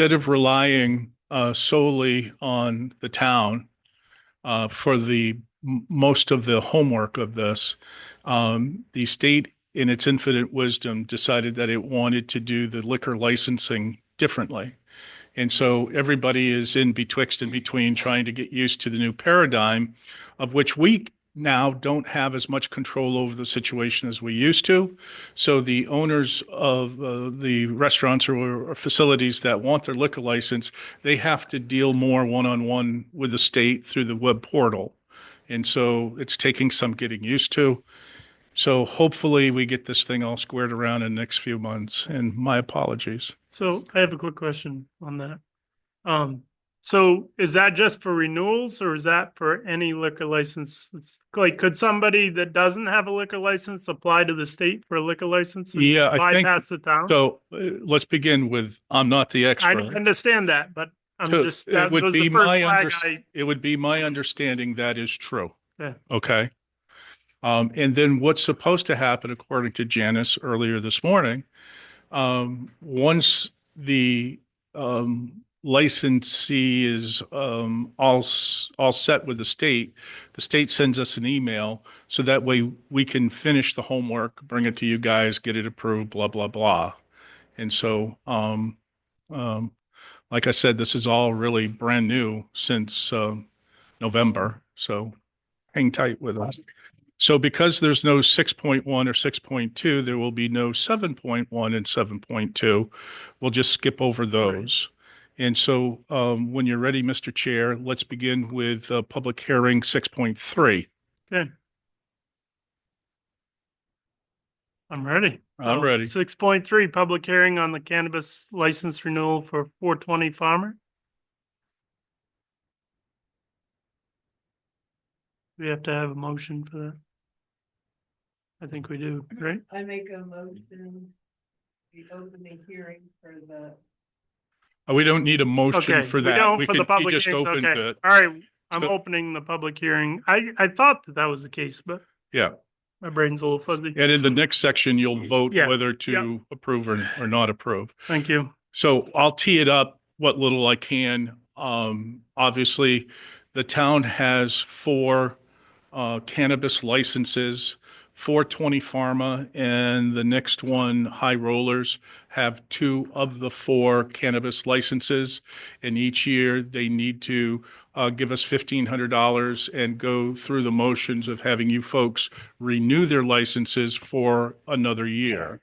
instead of relying solely on the town for most of the homework of this, the state, in its infinite wisdom, decided that it wanted to do the liquor licensing differently. And so everybody is in betwixt and between trying to get used to the new paradigm, of which we now don't have as much control over the situation as we used to. So the owners of the restaurants or facilities that want their liquor license, they have to deal more one-on-one with the state through the web portal. And so it's taking some getting used to. So hopefully we get this thing all squared around in the next few months. And my apologies. So I have a quick question on that. So is that just for renewals or is that for any liquor license? Like, could somebody that doesn't have a liquor license apply to the state for a liquor license and Yeah, I think bypass the town? so. Let's begin with, I'm not the I expert. understand that, but I'm So just, it that would was be the first my flag it would be my understanding that is true. Yeah. Okay. And then what's supposed to happen, according to Janice earlier this morning, once the licensee is all set with the state sends us an email so that way we can finish the homework, bring it to you guys, get it approved, blah, blah, blah. And so, like I said, this is all really brand new since November. So hang tight with us. So because there's no 6.1 or 6.2, there will be no 7.1 and 7.2. We'll just skip over those. And so when you're ready, Mr. Chair, let's begin with public hearing 6.3. Okay. I'm ready. I'm ready. 6.3, public hearing on the cannabis license renewal for 420 Farmer. We have to have a motion for that. I think we do, right? I make a motion, we open the hearing for the. We don't need a motion Okay, for we that. don't for the He public just hearing. opens Okay, it. all right. I'm So- opening the public hearing. I thought that was the case, but Yeah. my brain's a little fuzzy. And in the next section, you'll vote Yeah. whether to approve or not approve. Thank you. So I'll tee it up what little I can. Obviously, the town has 4 cannabis licenses, 420 Pharma, and the next one, High Rollers, have 2 of the 4 cannabis licenses. And each year they need to give us $1,500 and go through the motions of having you folks renew their licenses for another year.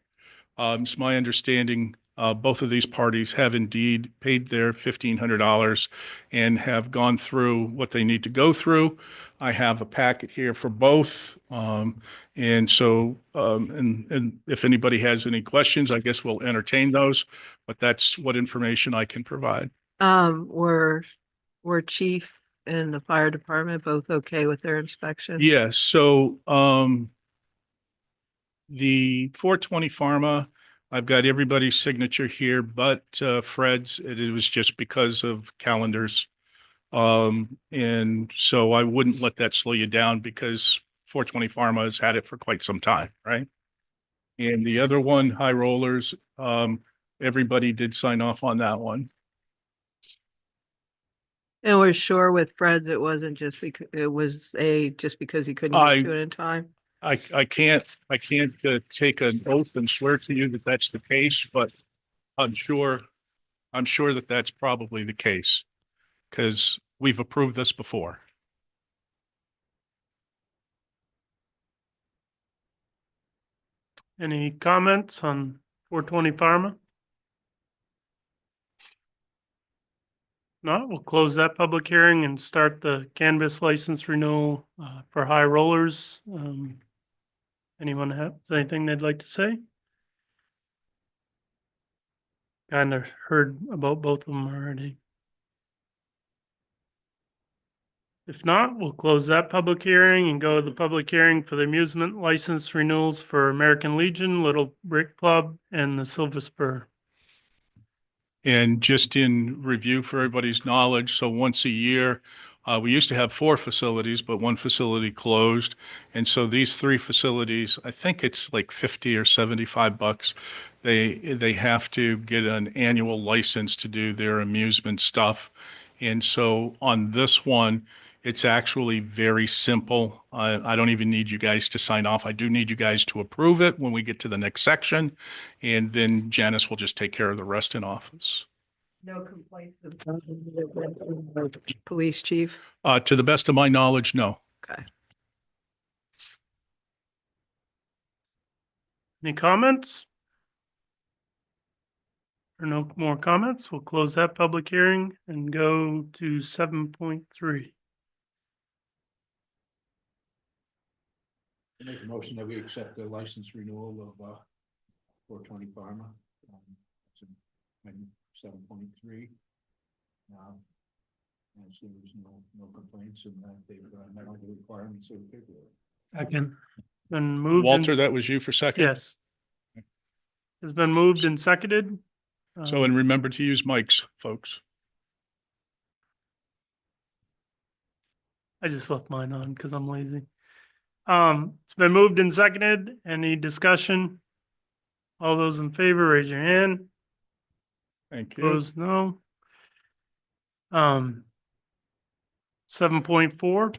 It's my understanding both of these parties have indeed paid their $1,500 and have gone through what they need to go through. I have a packet here for both. And so, and if anybody has any questions, I guess we'll entertain those, but that's what information I can provide. Were chief and the fire department both okay with their inspection? Yes, so the 420 Pharma, I've got everybody's signature here, but Fred's. It was just because of calendars. And so I wouldn't let that slow you down because 420 Pharma has had it for quite some time, right? And the other one, High Rollers, everybody did sign off on that one. And we're sure with Fred's, it wasn't just because, just because he couldn't get to it in time? I can't take an oath and swear to you that that's the case, but I'm sure that that's probably the case because we've approved this before. Any comments on 420 Pharma? No, we'll close that public hearing and start the cannabis license renewal for High Rollers. Anyone have anything they'd like to say? Kind of heard about both of them already. If not, we'll close that public hearing and go to the public hearing for the amusement license renewals for American Legion, Little Brick Club, and the Silver Spur. And just in review for everybody's knowledge, so once a year, We used to have 4 facilities, but 1 facility closed. And so these 3 facilities, I think it's like 50 or $75. They have to get an annual license to do their amusement stuff. And so on this one, it's actually very simple. I don't even need you guys to sign off. I do need you guys to approve it when we get to the next section. And then Janice will just take care of the rest in office. No complaints of police chief? To the best of my knowledge, no. Okay. Any comments? Or no more comments? We'll close that public hearing and go to 7.3. Make a motion that we accept the license renewal of 420 Pharma. 7.3. And so there's no complaints and that they've met all the requirements of the paperwork. Second. Been moved. Walter, that was you for second? Yes. Has been moved and seconded. So, and remember to use mics, folks. I just left mine on because I'm lazy. It's been moved and seconded. Any discussion? All those in favor, raise your hand. Thank you. Opposed, no. 7.4.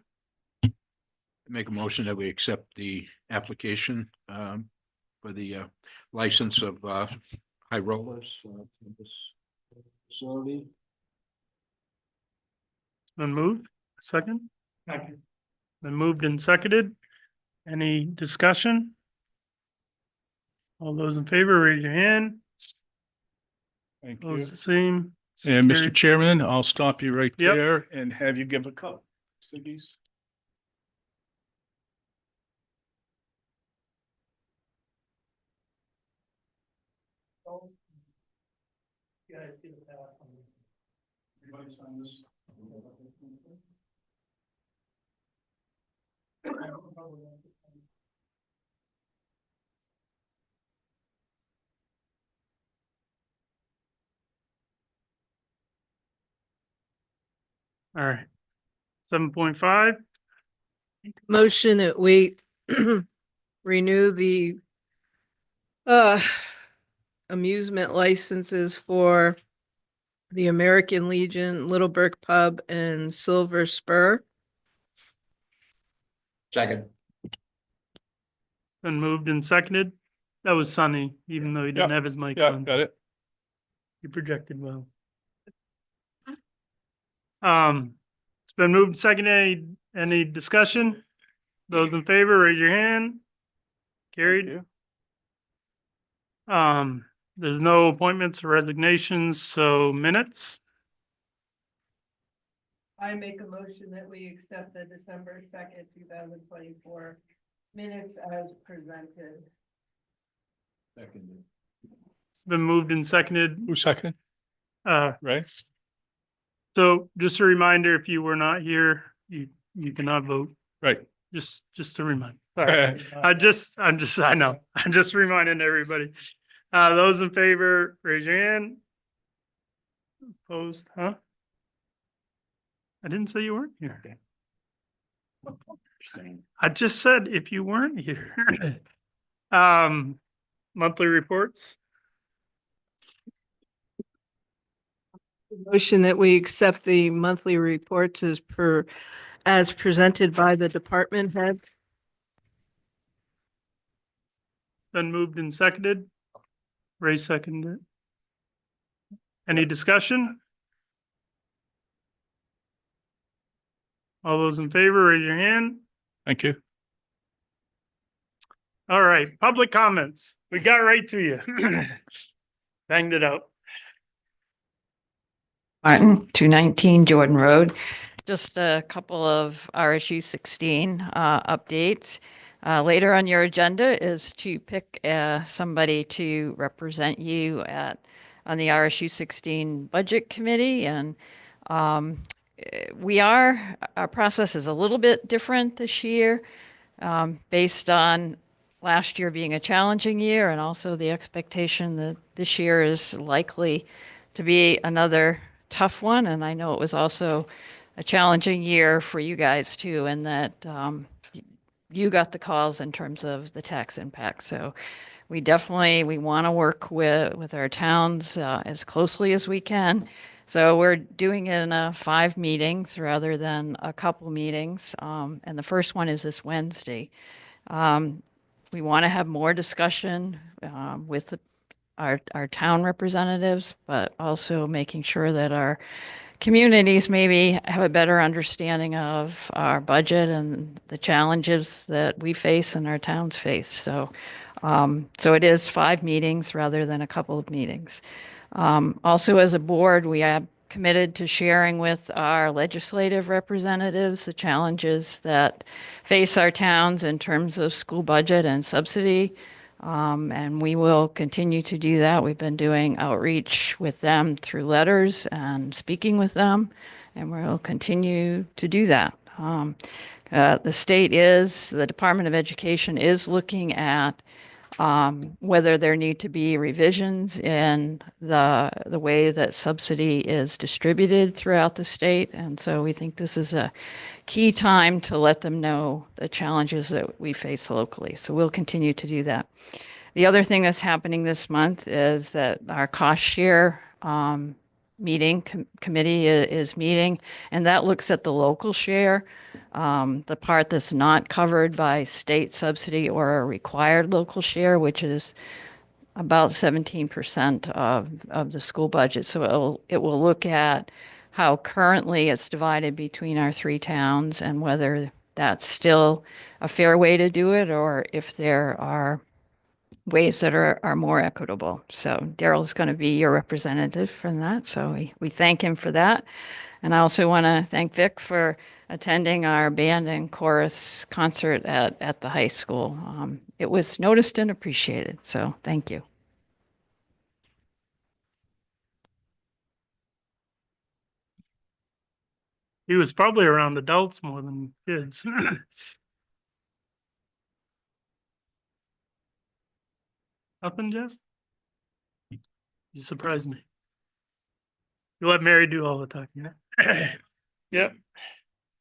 Make a motion that we accept the application for the license of High Rollers campus facility. Been moved. Second. Second. Been moved and seconded. Any discussion? All those in favor, raise your hand. Thank you. Opposed, the same. And Mr. Carried. Chairman, I'll stop you right Yep. there and have you give a cup. Siggies. Everybody sign this. All right. 7.5. Motion that we renew the amusement licenses for the American Legion, Little Brick Pub, and Silver Spur. Second. Been moved and seconded. That was Sunny, even though he didn't Yeah. have his mic Yeah, on. got it. You projected well. It's been moved and seconded. Any discussion? Those in favor, raise your hand. Carried. Thank There's no appointments or resignations, so minutes. I make a motion that we accept the December 2nd, 2024 minutes as presented. Second. Been moved and seconded. Who's second? Uh, Right? so just a reminder, if you were not here, you cannot vote. Right. Just a reminder. Sorry. I know. I'm just reminding everybody. Those in favor, raise your hand. Opposed, huh? I didn't say you weren't here. I just said if you weren't here. Monthly reports. Motion that we accept the monthly reports as presented by the department heads. Been moved and seconded. Ray seconded. Any discussion? All those in favor, raise your hand. Thank you. All right, public comments. We got right to you. Banged it out. Martin, 219 Jordan Road. Just a couple of RSU 16 updates. Later on your agenda is to pick somebody to represent you on the RSU 16 Budget Committee. And our process is a little bit different this year based on last year being a challenging year and also the expectation that this year is likely to be another tough one. And I know it was also a challenging year for you guys too, and that you got the calls in terms of the tax impact. So we want to work with our towns as closely as we can. So we're doing it in 5 meetings rather than a couple meetings. And the first one is this Wednesday. We want to have more discussion with our town representatives, but also making sure that our communities maybe have a better understanding of our budget and the challenges that we face and our towns face. So, so it is 5 meetings rather than a couple of meetings. Also, as a board, we have committed to sharing with our legislative representatives the challenges that face our towns in terms of school budget and subsidy. And we will continue to do that. We've been doing outreach with them through letters and speaking with them, and we'll continue to do that. The Department of Education is looking at whether there need to be revisions in the way that subsidy is distributed throughout the state. And so we think this is a key time to let them know the challenges that we face locally. So we'll continue to do that. The other thing that's happening this month is that our cost share committee is meeting, and that looks at the local share, the part that's not covered by state subsidy or a required local share, which is about 17% of the school budget. So it will look at how currently it's divided between our 3 towns and whether that's still a fair way to do it, or if there are ways that are more equitable. So Daryl's going to be your representative from that. So we thank him for that. And I also want to thank Vic for attending our band and chorus concert at the high school. It was noticed and appreciated. So thank you. He was probably around adults more than kids. Nothing, Jess? You surprised me. You let Mary do all the talking, yeah? Yep.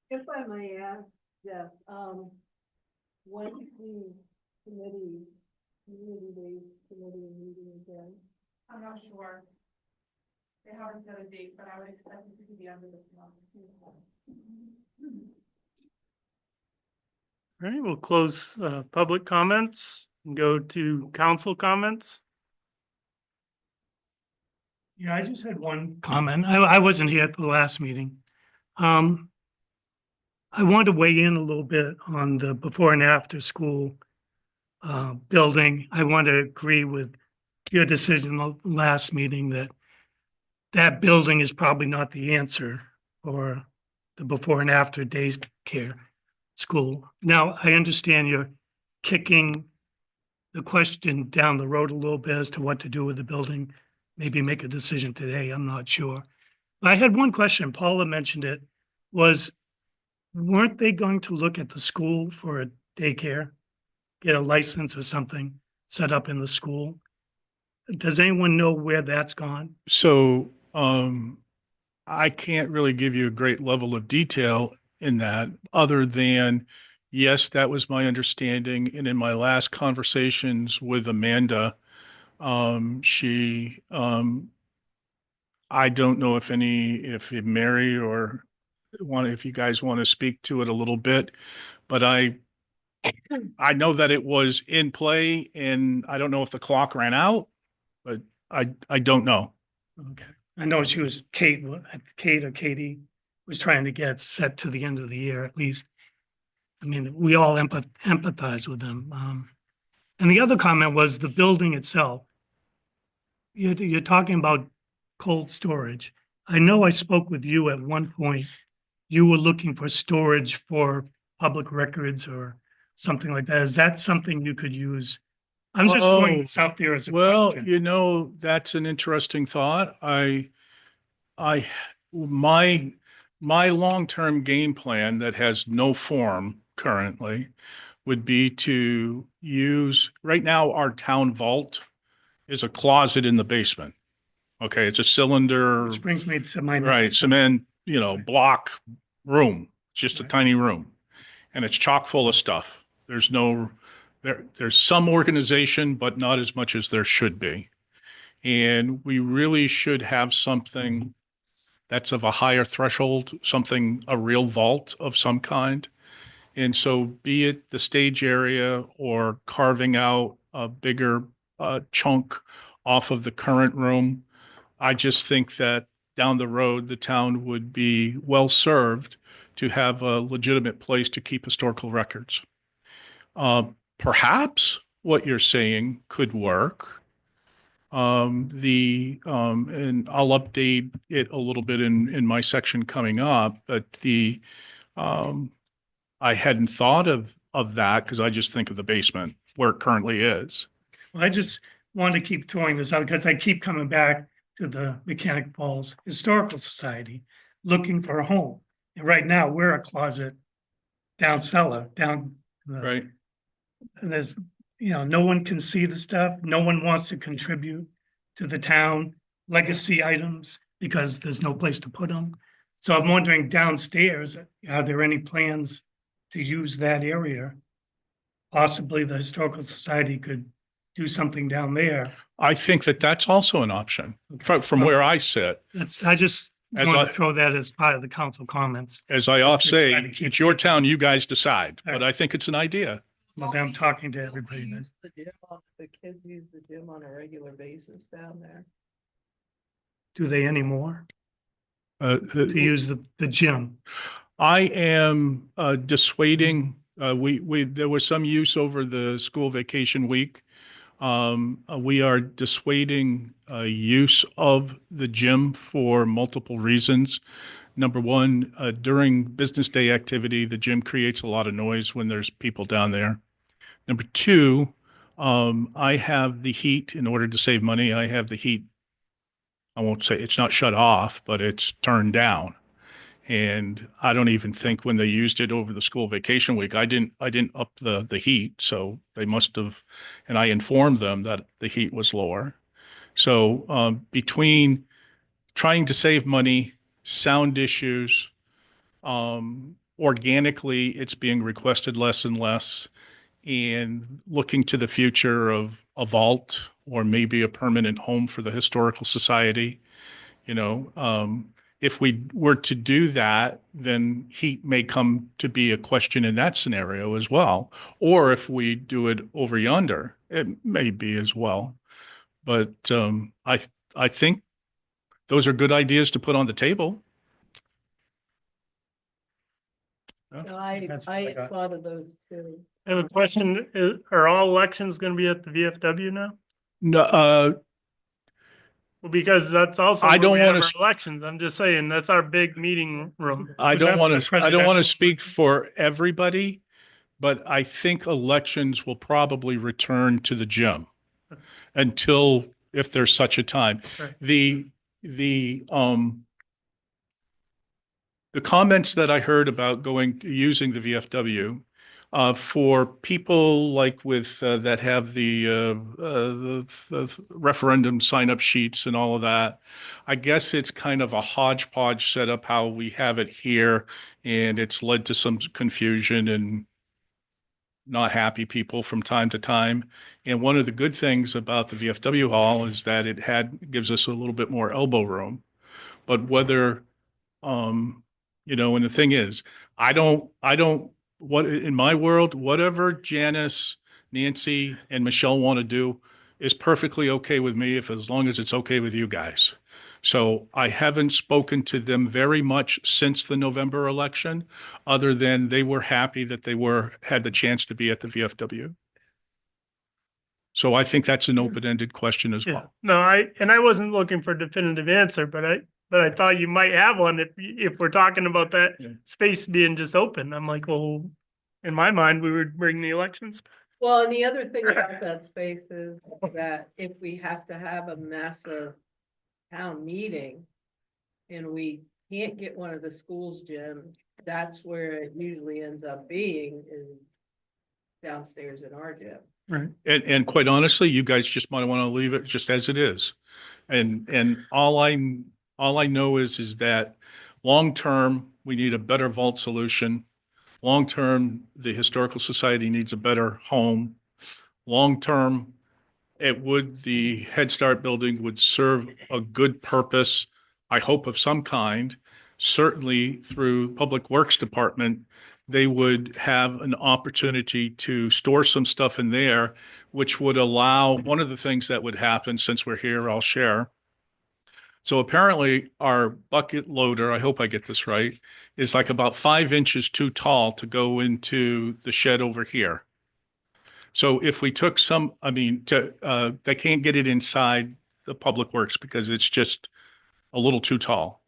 If I may add, Jeff, when the community-based committee meeting again? I'm not sure. They haven't set a date, but I would expect it to be under this month. All right, we'll close public comments and go to council comments. Yeah, I just had one comment. I wasn't here at the last meeting. I want to weigh in a little bit on the before and after school building. I want to agree with your decision the last meeting that that building is probably not the answer for the before and after day care school. Now, I understand you're kicking the question down the road a little bit as to what to do with the building. Maybe make a decision today, I'm not sure. But I had one question, Paula mentioned it, weren't they going to look at the school for a daycare? Get a license or something set up in the school? Does anyone know where that's gone? So I can't really give you a great level of detail in that, other than, yes, that was my understanding. And in my last conversations with Amanda, I don't know if Mary or if you guys want to speak to it a little bit, but I know that it was in play, and I don't know if the clock ran out, but I don't know. Okay. I know she was, Kate or Katie was trying to get set to the end of the year at least. I mean, we all empathize with them. And the other comment was the building itself. You're talking about cold storage. I know I spoke with you at one point. You were looking for storage for public records or something like that. Is that something you could use? I'm just throwing this out there as a Well, question. that's an interesting thought. My long-term game plan that has no form currently would be to use, right now, our town vault is a closet in the basement. Okay, it's a cylinder, Which brings me to my. right, cement, block room, just a Right. tiny room. And it's chock full of stuff. There's some organization, but not as much as there should be. And we really should have something that's of a higher threshold, something, a real vault of some kind. And so be it the stage area or carving out a bigger chunk off of the current room, I just think that down the road, the town would be well served to have a legitimate place to keep historical records. Perhaps what you're saying could work. And I'll update it a little bit in my section coming up, but I hadn't thought of that because I just think of the basement where it currently is. Well, I just want to keep throwing this out because I keep coming back to the Mechanic Falls Historical Society looking for a home. And right now, we're a closet down cellar, down. Right. And there's, no one can see the stuff. No one wants to contribute to the town legacy items because there's no place to put them. So I'm wondering downstairs, are there any plans to use that area? Possibly the Historical Society could do something down there. I think that that's also an option from where I sit. I just As want I- to throw that as part of the council comments. As I often say, Try to keep- it's your town, you guys decide, but I think it's an idea. Well, then I'm talking to everybody then. Use the gym the kids use the gym on a regular basis down there. Do they anymore? Uh, To use the gym? I am dissuading, there was some use over the school vacation week. We are dissuading use of the gym for multiple reasons. Number one, during business day activity, the gym creates a lot of noise when there's people down there. Number two, I have the heat in order to save money. I have the heat. I won't say it's not shut off, but it's turned down. And I don't even think when they used it over the school vacation week, I didn't up the heat. So they must have, and I informed them that the heat was lower. So between trying to save money, sound issues, organically, it's being requested less and less. And looking to the future of a vault or maybe a permanent home for the Historical Society, if we were to do that, then heat may come to be a question in that scenario as well. Or if we do it over yonder, it may be as well. But I think those are good ideas to put on the table. No, I That's what I got. thought of those too. I have a question. Are all elections going to be at the VFW now? No, Well, because that's also I where don't we have wanna our s- elections. I'm just saying, that's our big meeting room. I Was don't that want the to, I don't want to presidential speak elections? for everybody, but I think elections will probably return to the gym until, if there's such a time. Right. The comments that I heard about using the VFW, for people like with, that have the referendum sign-up sheets and all of that, I guess it's kind of a hodgepodge setup how we have it here, and it's led to some confusion and not happy people from time to time. And one of the good things about the VFW hall is that gives us a little bit more elbow room. But whether, and the thing is, in my world, whatever Janice, Nancy, and Michelle want to do is perfectly okay with me as long as it's okay with you guys. So I haven't spoken to them very much since the November election, other than they were happy that they had the chance to be at the VFW. So I think that's an open-ended question as Yeah, well. no, I wasn't looking for a definitive answer, but I thought you might have one if we're talking about that Yeah. space being just open. I'm like, well, in my mind, we would bring the elections. Well, and the other thing about that space is that if we have to have a massive town meeting and we can't get one of the schools' gym, that's where it usually ends up being is downstairs in our gym. And quite honestly, you guys just might want to leave it just as it is. And all I know is that long-term, we need a better vault solution. Long-term, the Historical Society needs a better home. Long-term, the Head Start building would serve a good purpose, I hope of some kind. Certainly through Public Works Department, they would have an opportunity to store some stuff in there, which would allow, one of the things that would happen, since we're here, I'll share. So apparently our bucket loader, I hope I get this right, is like about 5 inches too tall to go into the shed over here. So if we took they can't get it inside the Public Works because it's just a little too tall.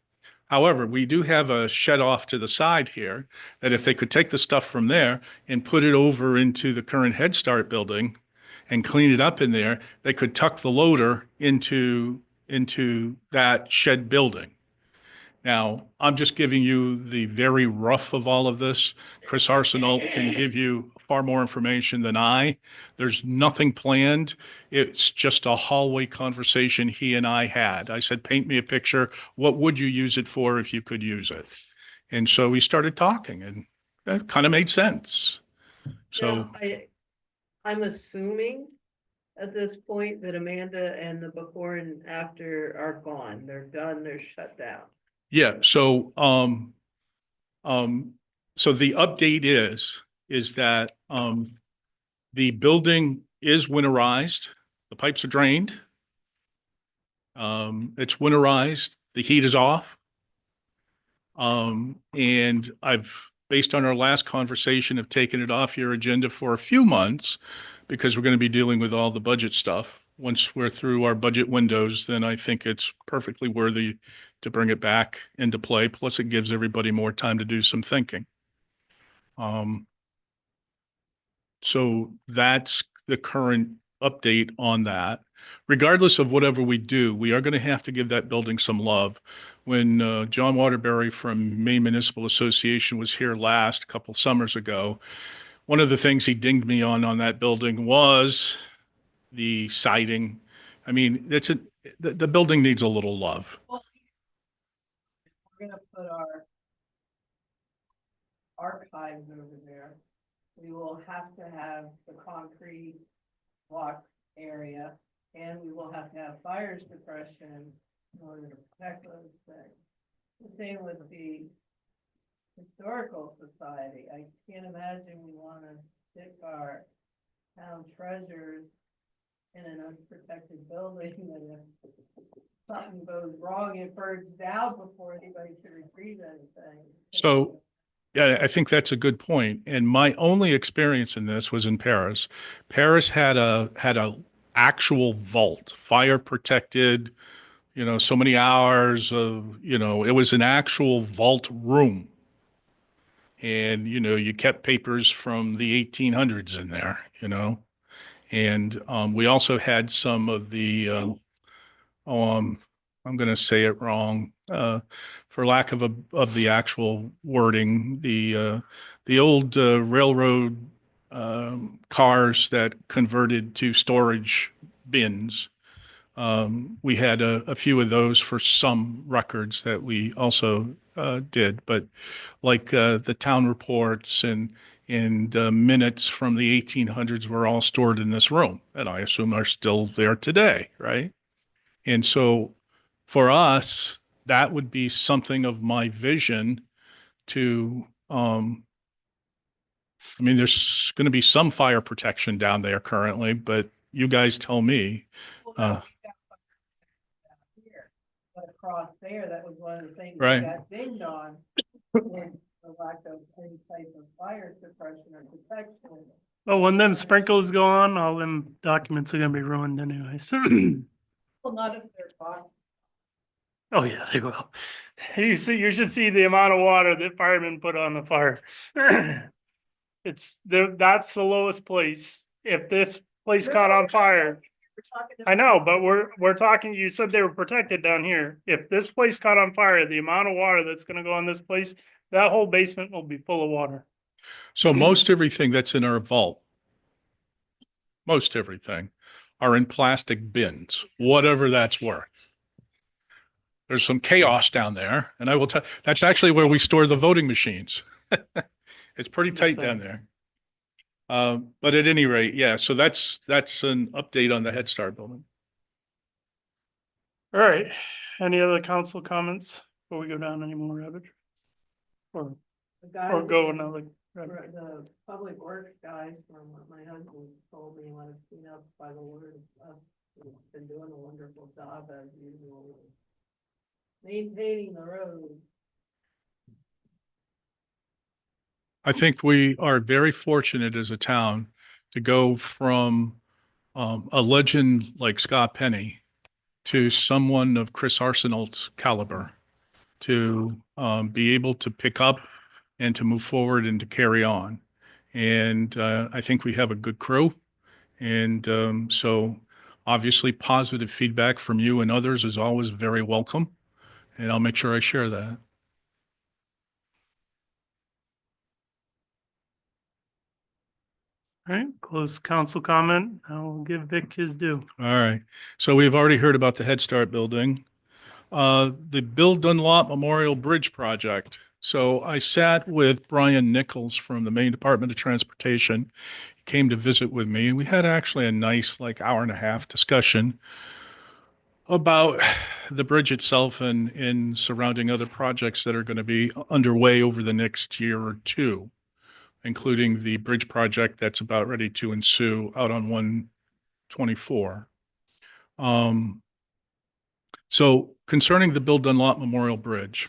However, we do have a shed off to the side here that if they could take the stuff from there and put it over into the current Head Start building and clean it up in there, they could tuck the loader into that shed building. Now, I'm just giving you the very rough of all of this. Chris Arsenault can give you far more information than I. There's nothing planned. It's just a hallway conversation he and I had. I said, paint me a picture. What would you use it for if you could use it? And so we started talking, and that kind of made sense. So Now, I'm assuming at this point that Amanda and the before and after are gone. They're done, they're shut down. yeah, so so the update is that the building is winterized. The pipes are drained. It's winterized. The heat is off. And based on our last conversation, have taken it off your agenda for a few months because we're going to be dealing with all the budget stuff. Once we're through our budget windows, then I think it's perfectly worthy to bring it back into play. Plus, it gives everybody more time to do some thinking. So that's the current update on that. Regardless of whatever we do, we are going to have to give that building some love. When John Waterbury from Maine Municipal Association was here last, a couple summers ago, one of the things he dinged me on that building was the siding. I mean, the building needs a little love. We're gonna put our archives over there. We will have to have the concrete block area, and we will have to have fire suppression in order to protect those things. The same with the Historical Society. I can't imagine we wanna stick our town treasures in an unprotected building, and if something goes wrong, it burns down before anybody can retrieve anything. So, yeah, I think that's a good point. And my only experience in this was in Paris. Paris had a actual vault, fire protected, so many hours of, it was an actual vault room. And, you kept papers from the 1800s in there, And we also had some of the, I'm going to say it wrong, for lack of the actual wording, the old railroad cars that converted to storage bins. We had a few of those for some records that we also did, but like the town reports and minutes from the 1800s were all stored in this room, and I assume are still there today, right? And so for us, that would be something of my vision to, there's going to be some fire protection down there currently, but you guys tell me. Well, no, we got down here, but across there, that was one of the things Right. that got dinged on. Was the lack of any type of fire suppression or protection. Oh, when them sprinkles go on, all them documents are gonna be ruined anyways. Well, not if they're boxed. Oh, yeah, they will. You should see the amount of water that firemen put on the fire. That's the lowest place. If this place caught on fire, We're talking I know, but we're talking, you said they were protected down here. If this place caught on fire, the amount of water that's gonna go in this place, that whole basement will be full of water. So most everything that's in our vault, most everything, are in plastic bins, whatever that's worth. there's some chaos down there. And I will tell, that's actually where we store the voting machines. It's pretty tight down there. But at any rate, yeah, so that's an update on the Head Start building. All right, any other council comments before we go down any more rabbit? trails? The guy Or go who- another rabbit? The public works guy from what my husband told me when it's clean up by the word of, been doing a wonderful job as usual. Maintaining the road. I think we are very fortunate as a town to go from a legend like Scott Penny to someone of Chris Arsenault's caliber to be able to pick up and to move forward and to carry on. And I think we have a good crew. And so obviously positive feedback from you and others is always very welcome. And I'll make sure I share that. All right, close council comment. I'll give Vic his due. All right. So we've already heard about the Head Start building. The Bill Dunlop Memorial Bridge Project. So I sat with Brian Nichols from the Maine Department of Transportation. He came to visit with me. We had actually a nice hour and a half discussion about the bridge itself and surrounding other projects that are going to be underway over the next year or two, including the bridge project that's about ready to ensue out on 124. So concerning the Bill Dunlop Memorial Bridge.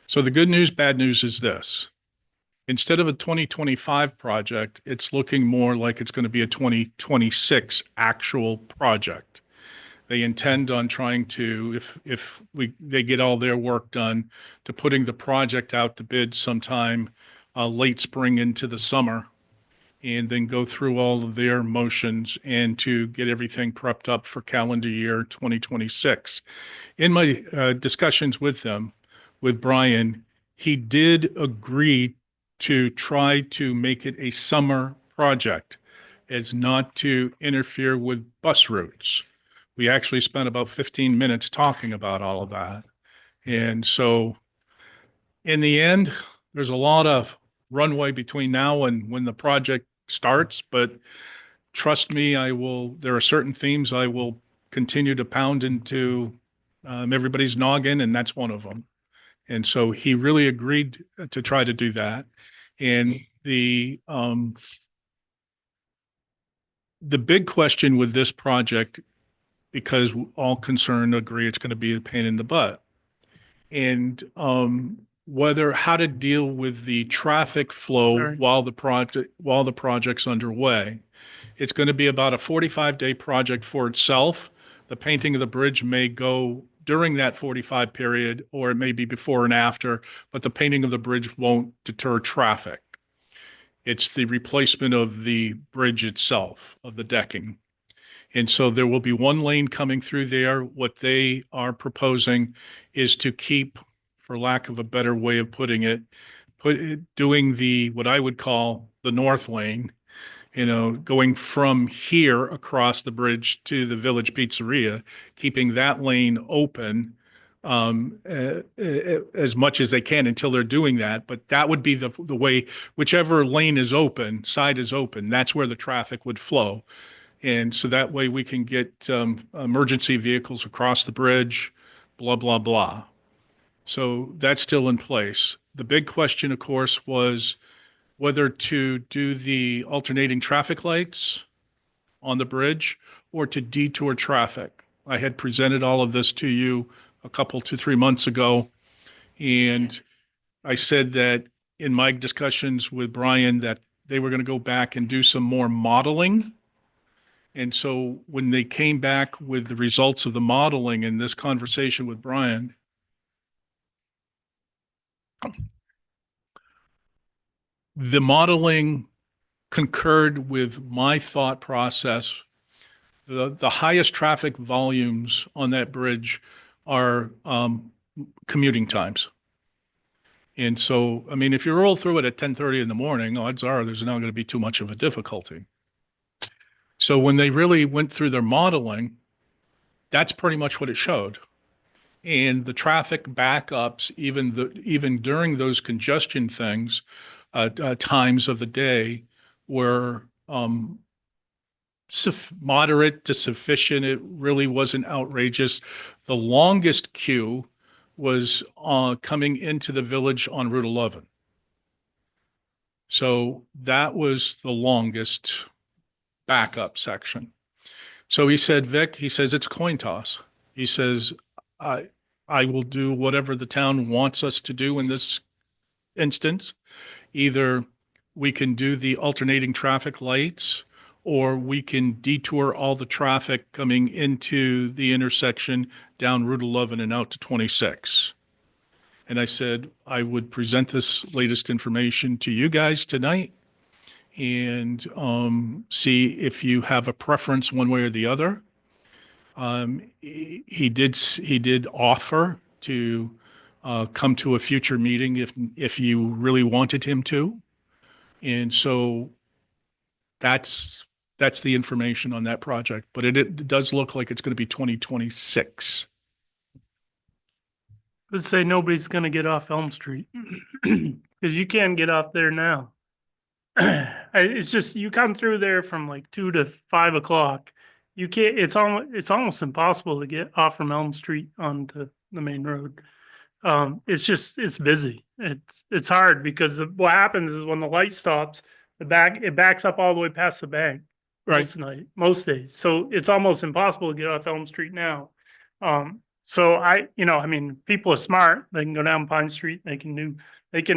So the good news, bad news is this. Instead of a 2025 project, it's looking more like it's going to be a 2026 actual project. They intend on trying to, if they get all their work done, to putting the project out to bid sometime late spring into the summer, and then go through all of their motions and to get everything prepped up for calendar year 2026. In my discussions with them, with Brian, he did agree to try to make it a summer project as not to interfere with bus routes. We actually spent about 15 minutes talking about all of that. And so in the end, there's a lot of runway between now and when the project starts, but trust me, there are certain themes I will continue to pound into everybody's noggin, and that's one of them. And so he really agreed to try to do that. And the big question with this project, because all concerned agree it's going to be a pain in the butt, and how to deal with the traffic flow Sorry. while the project's underway. It's going to be about a 45-day project for itself. The painting of the bridge may go during that 45 period, or it may be before and after, but the painting of the bridge won't deter traffic. It's the replacement of the bridge itself, of the decking. And so there will be one lane coming through there. What they are proposing is to keep, for lack of a better way of putting it, doing what I would call the north lane, going from here across the bridge to the Village Pizzeria, keeping that lane open as much as they can until they're doing that. But that would be the way, whichever lane is open, side is open, that's where the traffic would flow. And so that way we can get emergency vehicles across the bridge, blah, blah, blah. So that's still in place. The big question, of course, was whether to do the alternating traffic lights on the bridge or to detour traffic. I had presented all of this to you a couple, 2-3 months ago. And I said that in my discussions with Brian that they were going to go back and do some more modeling. And so when they came back with the results of the modeling in this conversation with Brian, the modeling concurred with my thought process. The highest traffic volumes on that bridge are commuting times. And so, I mean, if you roll through it at 10:30 in the morning, odds are there's not going to be too much of a difficulty. So when they really went through their modeling, that's pretty much what it showed. And the traffic backups, even during those congestion things, times of the day were, moderate to sufficient. It really wasn't outrageous. The longest queue was, coming into the village on Route 11. So that was the longest backup section. So he said, Vic, he says, it's a coin toss. He says, I will do whatever the town wants us to do in this instance. Either we can do the alternating traffic lights, or we can detour all the traffic coming into the intersection down Route 11 and out to 26. And I said, I would present this latest information to you guys tonight and see if you have a preference one way or the other. He did offer to come to a future meeting if you really wanted him to. And so that's the information on that project, but it does look like it's going to be 2026. Let's say nobody's gonna get off Elm Street, because you can't get off there now. It's just, you come through there from like 2 to 5 o'clock. You can't, it's almost impossible to get off from Elm Street onto the main road. It's busy. It's hard because what happens is when the light stops, it backs up all the way past the bank. Right. Most days. So it's almost impossible to get off Elm Street now. So I mean, people are smart. They can go down Pine Street. They can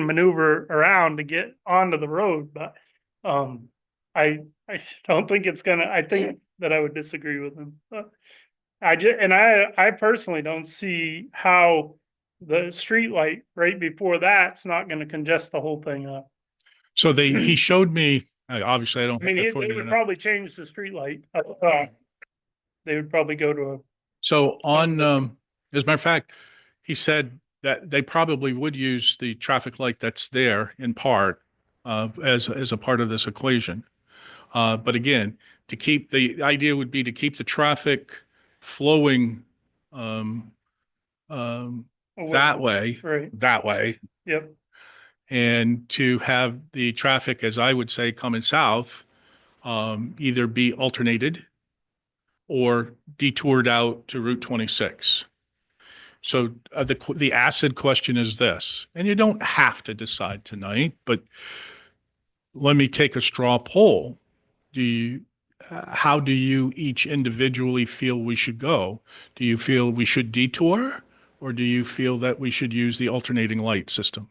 maneuver around to get onto the road, but I don't think I think that I would disagree with them. I personally don't see how the street light right before that's not gonna congest the whole thing up. So he showed me, obviously I don't I mean, have they that footage would of that. probably change the street light. They would probably go to a, So on, as a matter of fact, he said that they probably would use the traffic light that's there in part, as a part of this equation. But again, the idea would be to keep the traffic flowing, that way, right, yep, and to have the traffic, as I would say, coming south, either be alternated or detoured out to Route 26. So the acid question is this, and you don't have to decide tonight, but let me take a straw poll. How do you each individually feel we should go? Do you feel we should detour, or do you feel that we should use the alternating light system?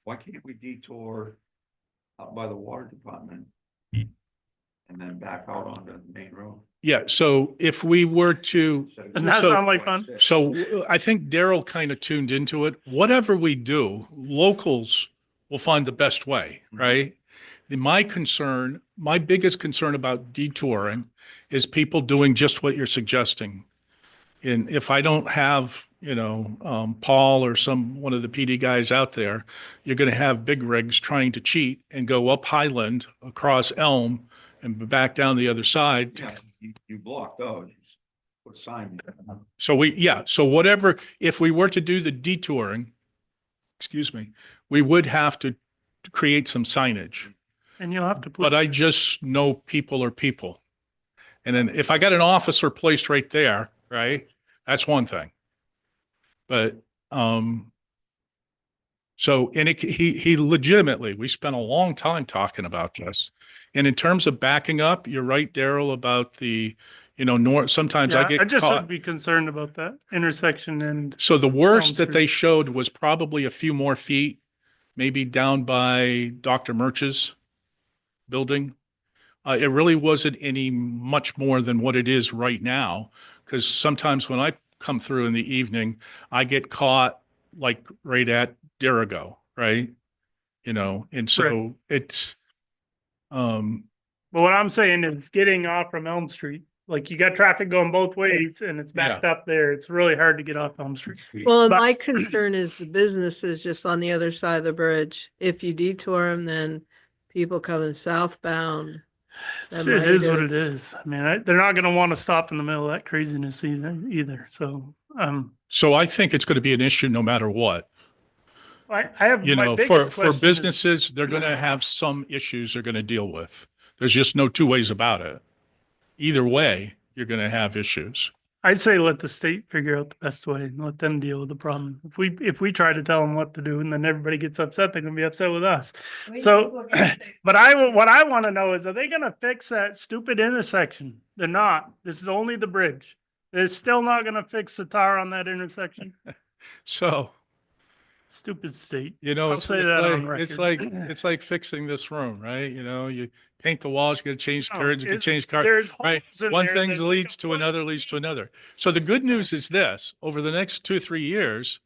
Why can't we detour out by the water department and then back out onto the main road? Yeah, so if we were to, and that sound like fun. so I think Daryl kind of tuned into it. Whatever we do, locals will find the best way, right? My biggest concern about detouring is people doing just what you're suggesting. And if I don't have, Paul or one of the PD guys out there, you're going to have big rigs trying to cheat and go up Highland across Elm and back down the other side. Yeah, you block those, you put a sign. So whatever, if we were to do the detouring, we would have to create some signage. And you'll have to. But I just know people are people. And then if I got an officer placed right there, right, that's one thing. But, so, and he legitimately, we spent a long time talking about this. And in terms of backing up, you're right, Daryl, about the, north, sometimes I Yeah, get I just caught. would be concerned about that intersection and. So the worst Elm that they Street. showed was probably a few more feet, maybe down by Dr. Murch's building. It really wasn't any much more than what it is right now, because sometimes when I come through in the evening, I get caught like right at Dirigo, right? And so it's, But what I'm saying is getting off from Elm Street, like you got traffic going both ways and it's backed up there. It's really hard to get off Elm Street. Well, and But- my concern is the businesses just on the other side of the bridge. If you detour them, then people coming southbound. It might is do what it. it is. I mean, they're not gonna want to stop in the middle of that craziness either. So, So I think it's going to be an issue no matter what. I have You my know, biggest for question is- businesses, they're going to have some issues they're going to deal with. There's just no two ways about it. Either way, you're going to have issues. I'd say let the state figure out the best way and let them deal with the problem. If we try to tell them what to do and then everybody gets upset, they're gonna be upset with us. We So, just look at the- But what I want to know is, are they gonna fix that stupid intersection? They're not. This is only the bridge. They're still not gonna fix the tar on that intersection. So, Stupid state. you know, I'll it's, say it's that on like, it's record. like, it's like fixing this room, right? You know, you paint the walls, you got to change No, curtains, you got to it's- change carpet. There's Right. holes in One there thing that leads look to like- another, leads to another. So the good news is this, over the next 2-3 years,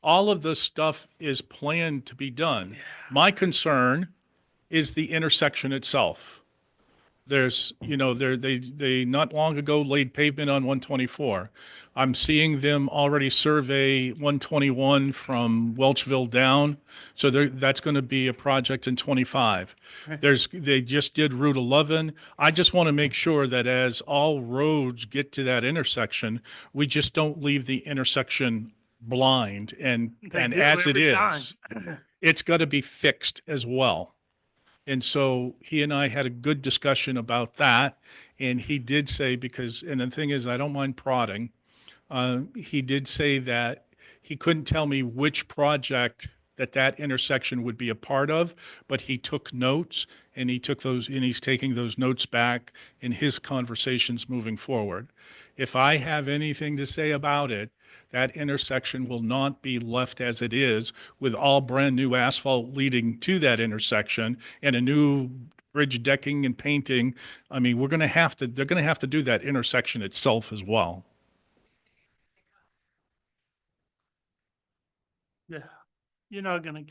all of this stuff is planned to be done. My concern is the intersection itself. There's, you know, they not long ago laid pavement on 124. I'm seeing them already survey 121 from Welchville down. So that's going to be a project in 25. They just did Route 11. I just want to make sure that as all roads get to that intersection, we just don't leave the intersection blind and They do as it every time. is, it's got to be fixed as well. And so he and I had a good discussion about that. And he did say, because, and the thing is, I don't mind prodding. He did say that he couldn't tell me which project that intersection would be a part of, but he took notes and he took those, and he's taking those notes back in his conversations moving forward. If I have anything to say about it, that intersection will not be left as it is with all brand new asphalt leading to that intersection and a new bridge decking and painting. I mean, they're going to have to do that intersection itself as well. Yeah, you're not gonna,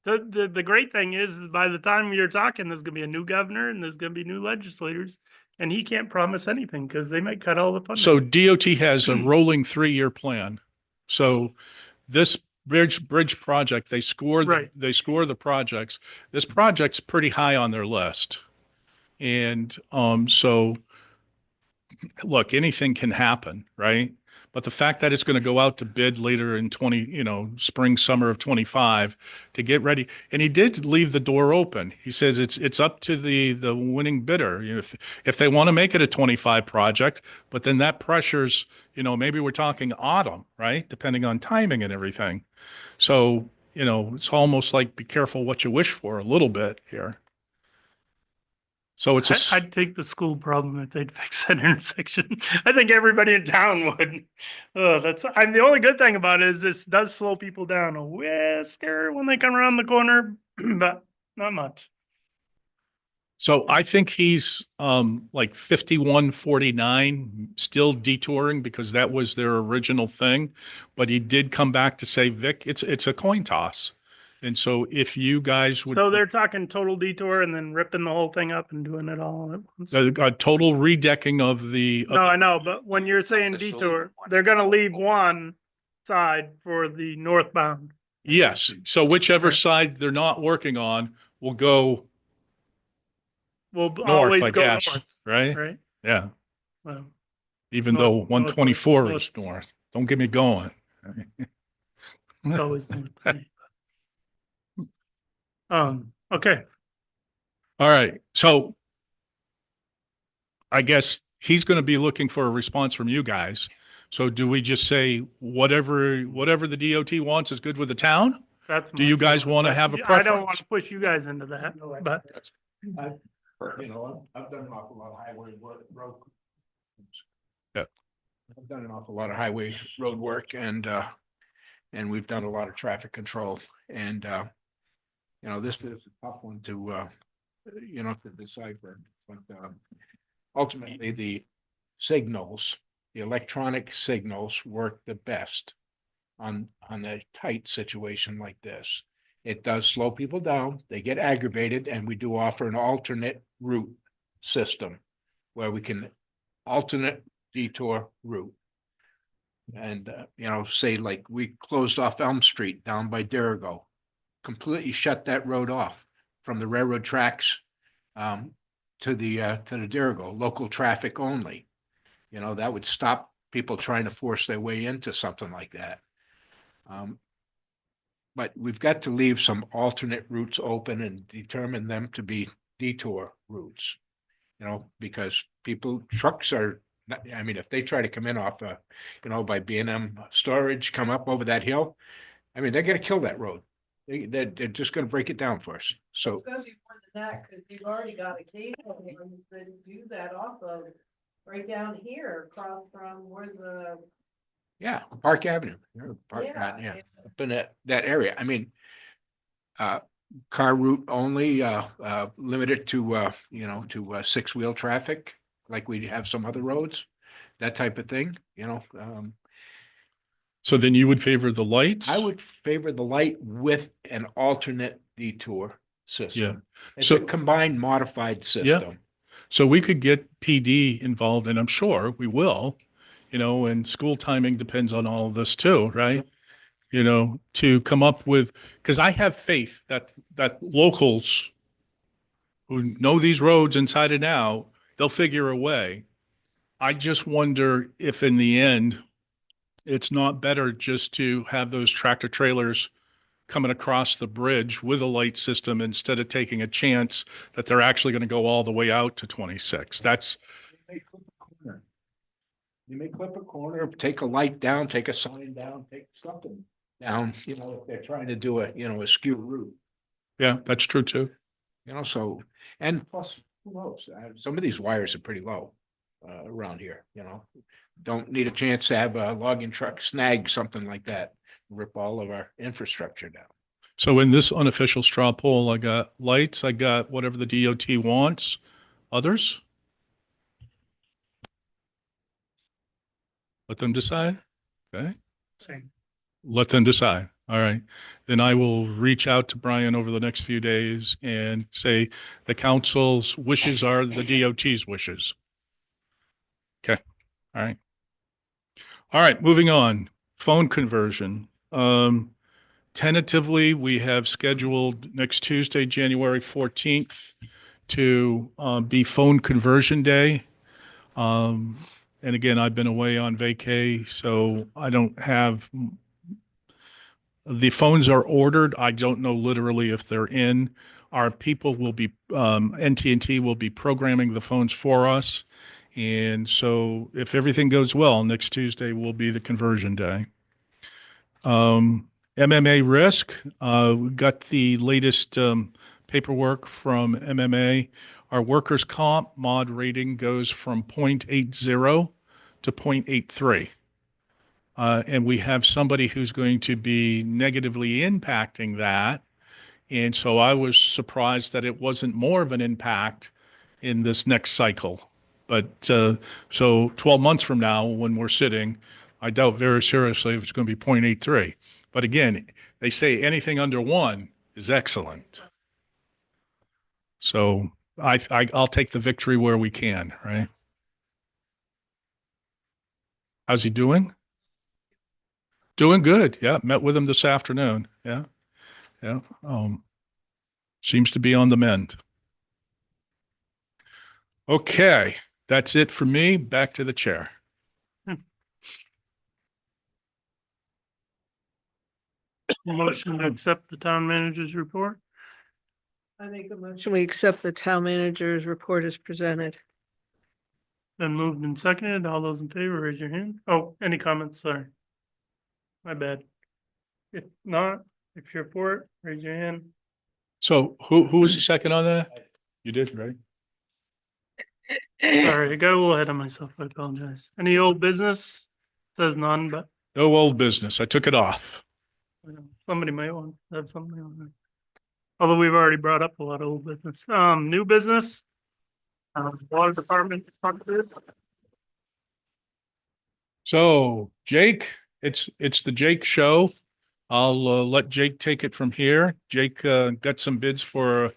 the great thing is by the time you're talking, there's gonna be a new governor and there's gonna be new legislators. And he can't promise anything because they might cut all the funding. So DOT has a rolling 3-year plan. So this bridge project, they score Right. the projects. This project's pretty high on their list. And so look, anything can happen, right? But the fact that it's going to go out to bid later in spring, summer of 25 to get ready. And he did leave the door open. He says it's up to the winning bidder. You know, if they want to make it a 25 project, but then that pressures, maybe we're talking autumn, right? Depending on timing and everything. So, it's almost like be careful what you wish for a little bit here. So it's I'd take the school problem if they'd fix that intersection. I think everybody in town would. The only good thing about it is this does slow people down a whisker when they come around the corner, but not much. So I think he's like 51-49, still detouring because that was their original thing. But he did come back to say, Vic, it's a coin toss. And so if you guys would. So they're talking total detour and then ripping the whole thing up and doing it all at once. A total redecking of the. No, I know, but when you're saying This will detour, leave one. they're gonna leave one side for the northbound. Yes. So whichever Okay. side they're not working on will go We'll north, always I go guess, north, right? right? Yeah. Well, Even North- though north- 124 north- is north. Don't get me going. it's always north to me. Okay, All right. So I guess he's going to be looking for a response from you guys. So do we just say whatever the DOT wants is good with the town? that's. Do my you guys feeling, wanna but have a I don't preference? want to push you guys into that, but I've done an awful lot of highway work, Yeah. I've done an awful lot of highway road work and we've done a lot of traffic control and, this is a tough one to decipher, but, ultimately the signals, the electronic signals work the best on a tight situation like this. It does slow people down, they get aggravated, and we do offer an alternate route system where we can alternate detour route. And, say like we closed off Elm Street down by Dirigo, completely shut that road off from the railroad tracks to the Dirigo, local traffic only. That would stop people trying to force their way into something like that. But we've got to leave some alternate routes open and determine them to be detour routes. You know, because trucks are, I mean, if they try to come in off, by B&M storage, come up over that hill, I mean, they're gonna kill that road. They're just gonna break it down for us. So, It's gonna be more than that, because we've already got occasional ones that do that off of, right down here, across from where the, yeah, Park Avenue, Park, Yeah. up in that area. I mean, car route only, limited to, to, six-wheel traffic, like we have some other roads, that type of thing, So then you would favor the lights? I would favor the light with an alternate detour system. It's a So- combined modified system. So we could get PD involved, and I'm sure we will, and school timing depends on all of this too, right? To come up with, because I have faith that locals who know these roads inside and out, they'll figure a way. I just wonder if in the end, it's not better just to have those tractor trailers coming across the bridge with a light system instead of taking a chance that they're actually going to go all the way out to 26. That's, You may clip a corner, take a light down, take a sign down, take something down, if they're trying to do a skew route. yeah, that's true too. So, and plus, who knows, some of these wires are pretty low, around here, Don't need a chance to have a logging truck snag something like that, rip all of our infrastructure down. So in this unofficial straw poll, I got lights, I got whatever the DOT wants. Others? Let them decide. Okay. Same. Let them decide. All right. Then I will reach out to Brian over the next few days and say the council's wishes are the DOT's wishes. Okay. All right. All right. Moving on. Phone conversion. Tentatively, we have scheduled next Tuesday, January 14th to be phone conversion day. And again, I've been away on vacay, so I don't have the phones are ordered. I don't know literally if they're in. Our people will be, NT&T will be programming the phones for us. And so if everything goes well, next Tuesday will be the conversion day. MMA risk, we got the latest paperwork from MMA. Our workers' comp mod rating goes from 0.80 to 0.83. And we have somebody who's going to be negatively impacting that. And so I was surprised that it wasn't more of an impact in this next cycle. But so 12 months from now, when we're sitting, I doubt very seriously if it's going to be 0.83. But again, they say anything under 1 is excellent. So I'll take the victory where we can, right? How's he doing? Doing good. Yeah. Met with him this afternoon. Yeah. Yeah. Seems to be on the mend. Okay. That's it for me. Back to the chair. Motion to accept the town manager's report. I make a motion, we accept the town manager's report as presented. Then moved and seconded. All those in favor, raise your hand. Oh, any comments? Sorry. My bad. If not, if you're for it, raise your hand. So who was the second on that? You did, right? Sorry, I got a little ahead of myself. I apologize. Any old business? Says none, but No old business. I took it off. somebody might want to have something on there. Although we've already brought up a lot of old business. New business. Water department. So Jake, it's the Jake show. I'll let Jake take it from here. Jake got some bids for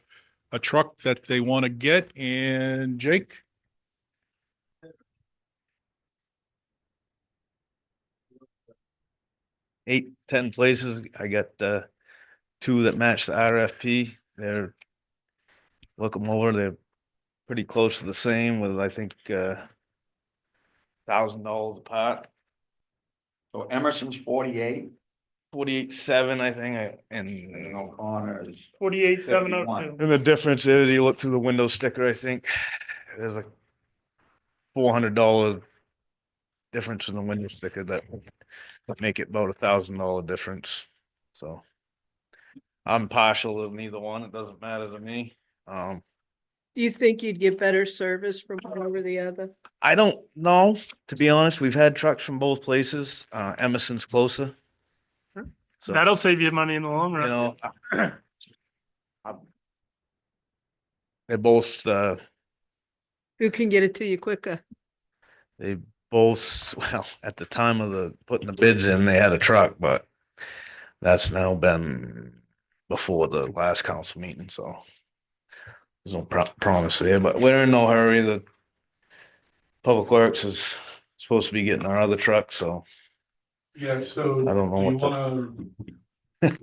a truck that they want to get, and Jake. Eight, 10 places. I got two that match the RFP. They're look them over. They're pretty close to the same with I think $1,000 apart. So Emerson's 48, 48.7, I think, and and O'Connor's 48,702. and the difference is you look through the window sticker, I think there's a $400 difference in the window sticker that make it about $1,000 difference. So I'm partial to neither one. It doesn't matter to me. Do you think you'd get better service from one over the other? I don't know, to be honest. We've had trucks from both places. Emerson's closer. So, That'll save you money in the long you run. know, they're both, Who can get it to you quicker? they both, well, at the time of the putting the bids in, they had a truck, but that's now been before the last council meeting, so there's no promise there, but we're in no hurry. The Public Works is supposed to be getting our other truck, so Yeah, so. I don't know do you what wanna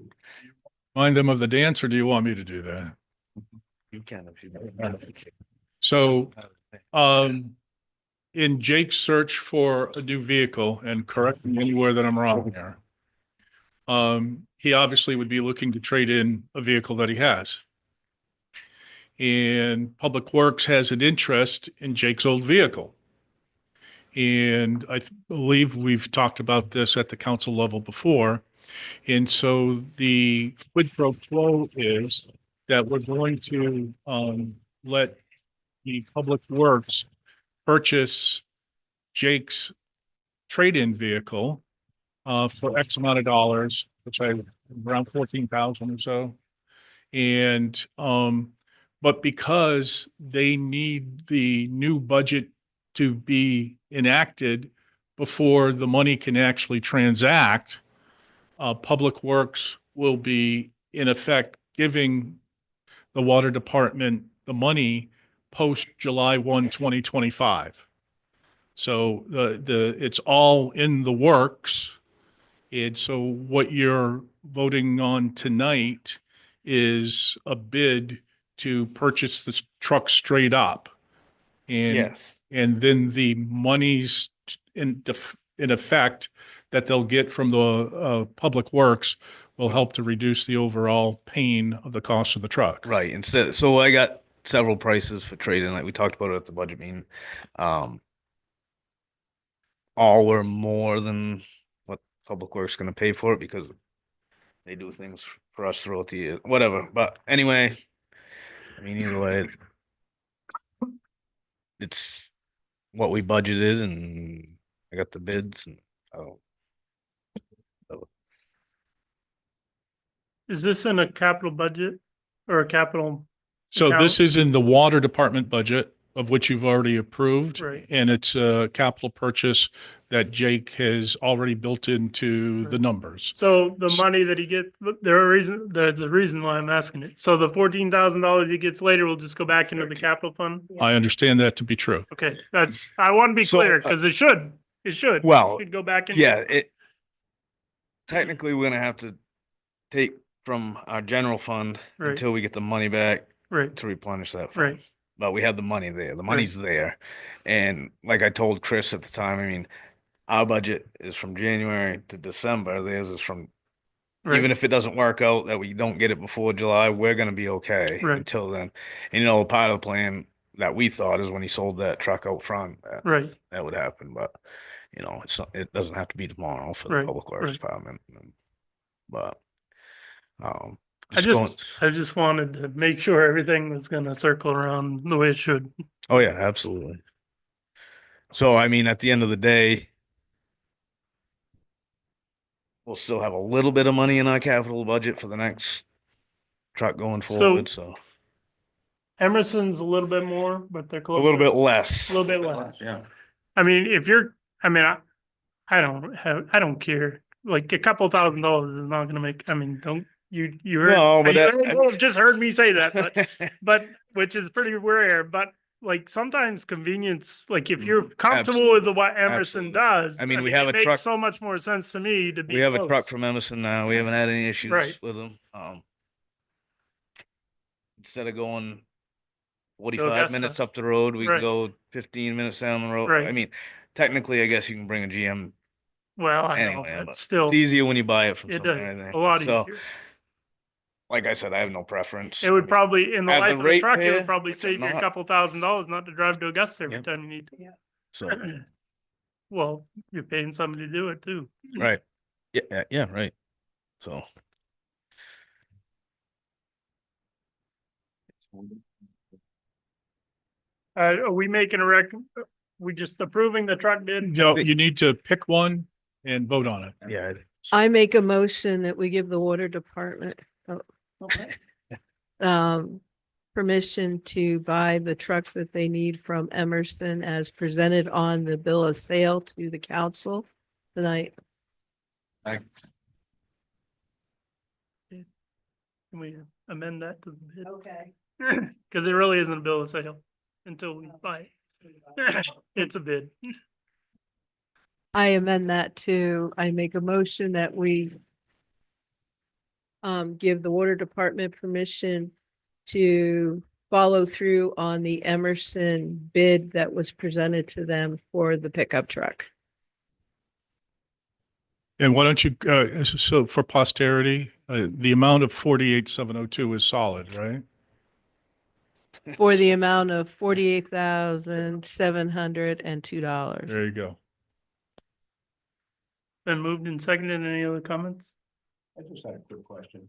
Remind them of the dance, or do you want me to do that? you can if you. So, in Jake's search for a new vehicle, and correct me anywhere that I'm wrong here, he obviously would be looking to trade in a vehicle that he has. And Public Works has an interest in Jake's old vehicle. And I believe we've talked about this at the council level before. And so the quid pro quo is that we're going to let the Public Works purchase Jake's trade-in vehicle for X amount of dollars, which I around 14,000 or so. And but because they need the new budget to be enacted before the money can actually transact, Public Works will be in effect giving the water department the money post July 1, 2025. So it's all in the works. And so what you're voting on tonight is a bid to purchase this truck straight up. And Yes, and then the monies in effect that they'll get from the Public Works will help to reduce the overall pain of the cost of the truck. right. Instead, so I got several prices for trading, like we talked about it at the budget meeting. All were more than what Public Works gonna pay for it because they do things for us throughout the year, whatever. But anyway, I mean, either way, it's what we budgeted and I got the bids and oh, Is this in a capital budget or a capital? So account? this is in the water department budget, of which you've already approved. Right. And it's a capital purchase that Jake has already built into the numbers. So the money that he gets, there's a reason why I'm asking it. So the $14,000 he gets later will just go back into the capital fund? I understand that to be true. Okay, I want to be So, clear, because it should. well, It should go back in. yeah, technically we're gonna have to take from our general fund Right. until we get the money back Right, to replenish that fund. right, But we have the money there. The money's there. And like I told Chris at the time, I mean, our budget is from January to December. Theirs is from, even right, if it doesn't work out that we don't get it before July, we're gonna be okay Right. until then. And part of the plan that we thought is when he sold that truck out front, right. that would happen, but it's not, it doesn't have to be tomorrow for the Right, Public Works right. Department. But, I just wanted to make sure everything was gonna circle around the way it should. oh yeah, absolutely. So, I mean, at the end of the day, we'll still have a little bit of money in our capital budget for the next truck going forward, so Emerson's a little bit more, but they're a close. little bit less. A little bit less. Yeah. I mean, I don't care. Like a couple $1,000 is not gonna make, don't, you heard. No, but you just heard me say that, but which is pretty rare, but like sometimes convenience, like if you're comfortable with what Emerson Absolutely. does. I mean, we have it a makes truck- so much more sense to me to be. We have a close. truck from Emerson now. We haven't had any issues Right. with them. Instead of going To 45 Augusta. minutes up the road, we Right. can go 15 minutes down the road. Right. I mean, technically, I guess you can bring a GM. Well, I know, Anyway, but but still, It's easier when you buy it from it somewhere, I does, think. a lot So, easier. like I said, I have no preference. It would probably, in the As a life of the truck, it ratepayer, would probably save you a not. couple $1,000s not to drive to Augusta every Yep. time you need So, to. Well, you're paying somebody to do it too. right. Yeah, yeah, right. So, Are we making we just approving the truck bid? No, you need to pick one and vote on it. yeah. I make a motion that we give the water department permission to buy the truck that they need from Emerson as presented on the bill of sale to the council tonight. Can we amend that to the bid? Okay. Cause it really isn't a bill of sale until we buy it. It's a bid. I amend that to, I make a motion that we give the water department permission to follow through on the Emerson bid that was presented to them for the pickup truck. And why don't you, so for posterity, the amount of 48,702 is solid, right? For the amount of $48,702. There you go. Been moved and seconded. Any other comments? I just had a quick question.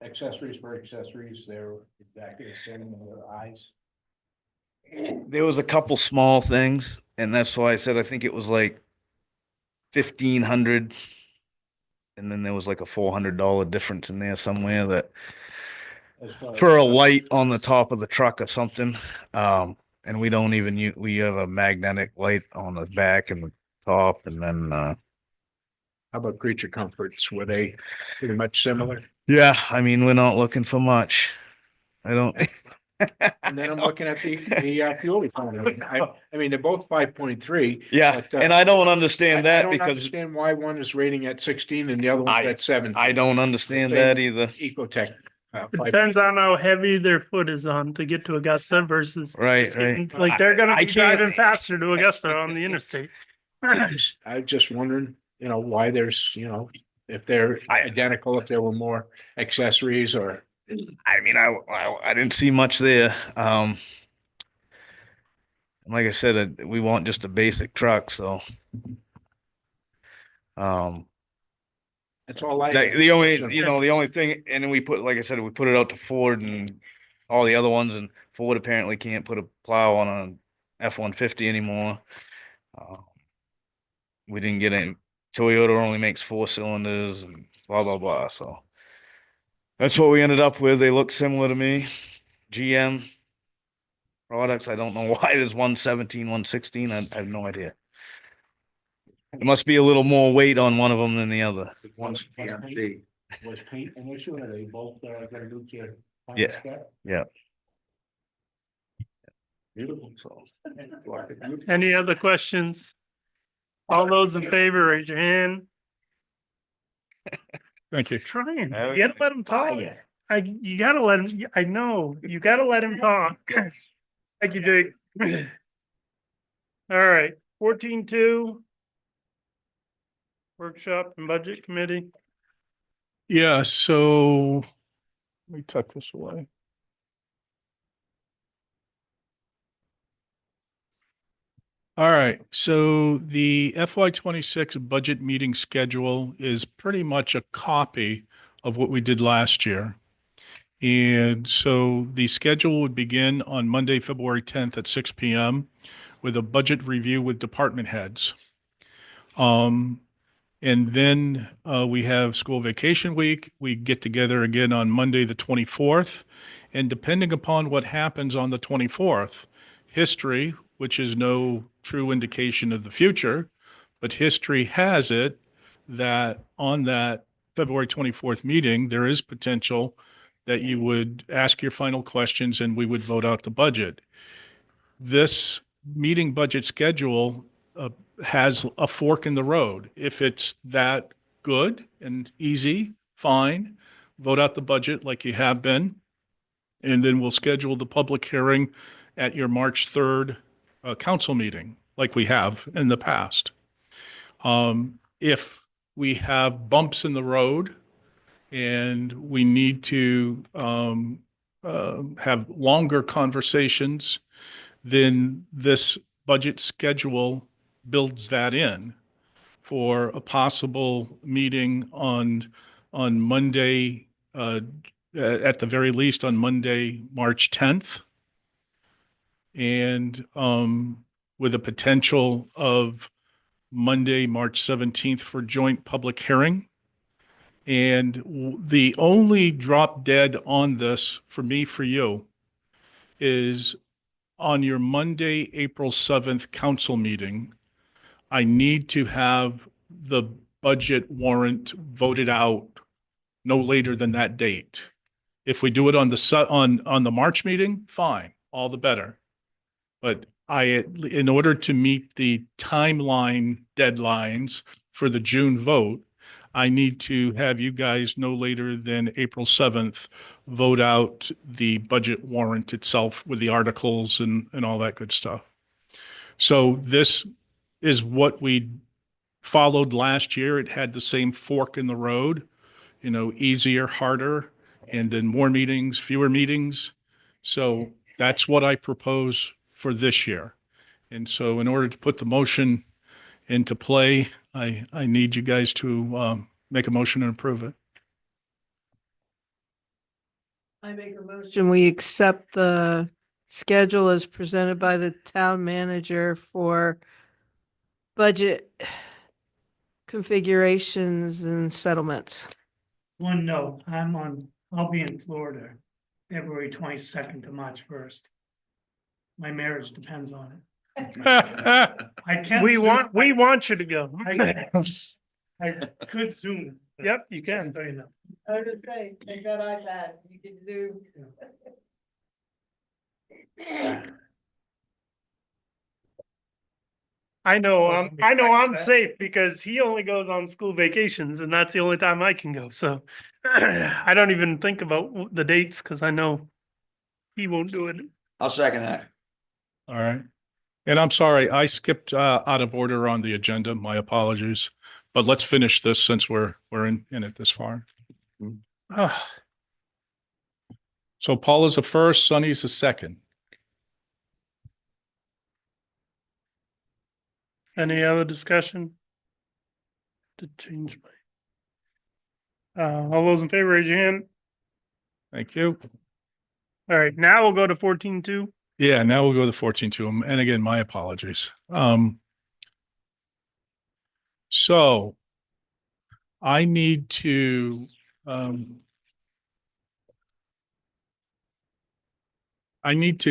Accessories for accessories, they're exactly the same in their eyes. There was a couple small things, and that's why I said I think it was like 1,500. And then there was like a $400 difference in there somewhere that for a light on the top of the truck or something. And we don't even we have a magnetic light on the back and the top, and then How about creature comforts? Were they pretty much similar? yeah, I mean, we're not looking for much. I don't. And then I'm looking at the fuel economy. I mean, they're both 5.3. Yeah, but, and I don't understand I that don't because understand why one is rating at 16 and the other one's at 7. I don't understand Same. that either. Ecotech. It depends on how heavy their foot is on to get to Augusta versus. Right, just right. getting- Like they're gonna I be can't- driving faster to Augusta on the interstate. I'm just wondering, why there's, if they're identical, if there were more accessories or. I mean, I didn't see much there. Like I said, we want just a basic truck, so. That's all I. The only thing, and then we put, like I said, we put it out to Ford and all the other ones, and Ford apparently can't put a plow on an F-150 anymore. We didn't get any. Toyota only makes 4 cylinders and blah, blah, blah, so. That's what we ended up with. They look similar to me. GM products, I don't know why there's 117, 116. I have no idea. There must be a little more weight on one of them than the other. One's PMC. Was paint an issue? Are they both gonna do to? Yeah. Yeah. Beautiful. So, Any other questions? All those in favor, raise your hand. Thank you. Trying, you Okay. gotta let him talk. You gotta let him, I know, you gotta let him talk. Thank you, Jake. All right, 14.2. Workshop and Budget Committee. Yeah, so let me tuck this away. All right, so the FY26 budget meeting schedule is pretty much a copy of what we did last year. And so the schedule would begin on Monday, February 10th at 6 p.m. with a budget review with department heads. And then we have school vacation week. We get together again on Monday, the 24th. And depending upon what happens on the 24th, history, which is no true indication of the future, but history has it that on that February 24th meeting, there is potential that you would ask your final questions and we would vote out the budget. This meeting budget schedule has a fork in the road. If it's that good and easy, fine, vote out the budget like you have been. And then we'll schedule the public hearing at your March 3rd council meeting. like we have in the past. If we have bumps in the road and we need to have longer conversations, then this budget schedule builds that in for a possible meeting on Monday, at the very least on Monday, March 10th. And with a potential of Monday, March 17th for joint public hearing. And the only drop dead on this for me, for you, is on your Monday, April 7th council meeting, I need to have the budget warrant voted out no later than that date. If we do it on the March meeting, fine, all the better. But in order to meet the timeline deadlines for the June vote, I need to have you guys no later than April 7th vote out the budget warrant itself with the articles and all that good stuff. So this is what we followed last year. It had the same fork in the road, easier, harder, and then more meetings, fewer meetings. So that's what I propose for this year. And so in order to put the motion into play, I need you guys to make a motion and approve it. I make a motion, we accept the schedule as presented by the town manager for budget configurations and settlements. One note, I'll be in Florida, February 22nd to March 1st. My marriage depends on it. I can. We want you to go. I could Zoom. but Yep, you can. just so you know. I was just saying, take that iPad, you can do. I know, I'm I'm excited. safe because he only goes on school vacations and that's the only time I can go. So I don't even think about the dates because I know he won't do it. I'll second that. All right. And I'm sorry, I skipped out of order on the agenda. My apologies. But let's finish this since we're in it this far. Ah. So Paul is the first, Sonny's the second. Any other discussion? To change my. All those in favor, raise your hand. Thank you. All right, now we'll go to 14.2. Yeah, now we'll go to 14.2. And again, my apologies. So I need to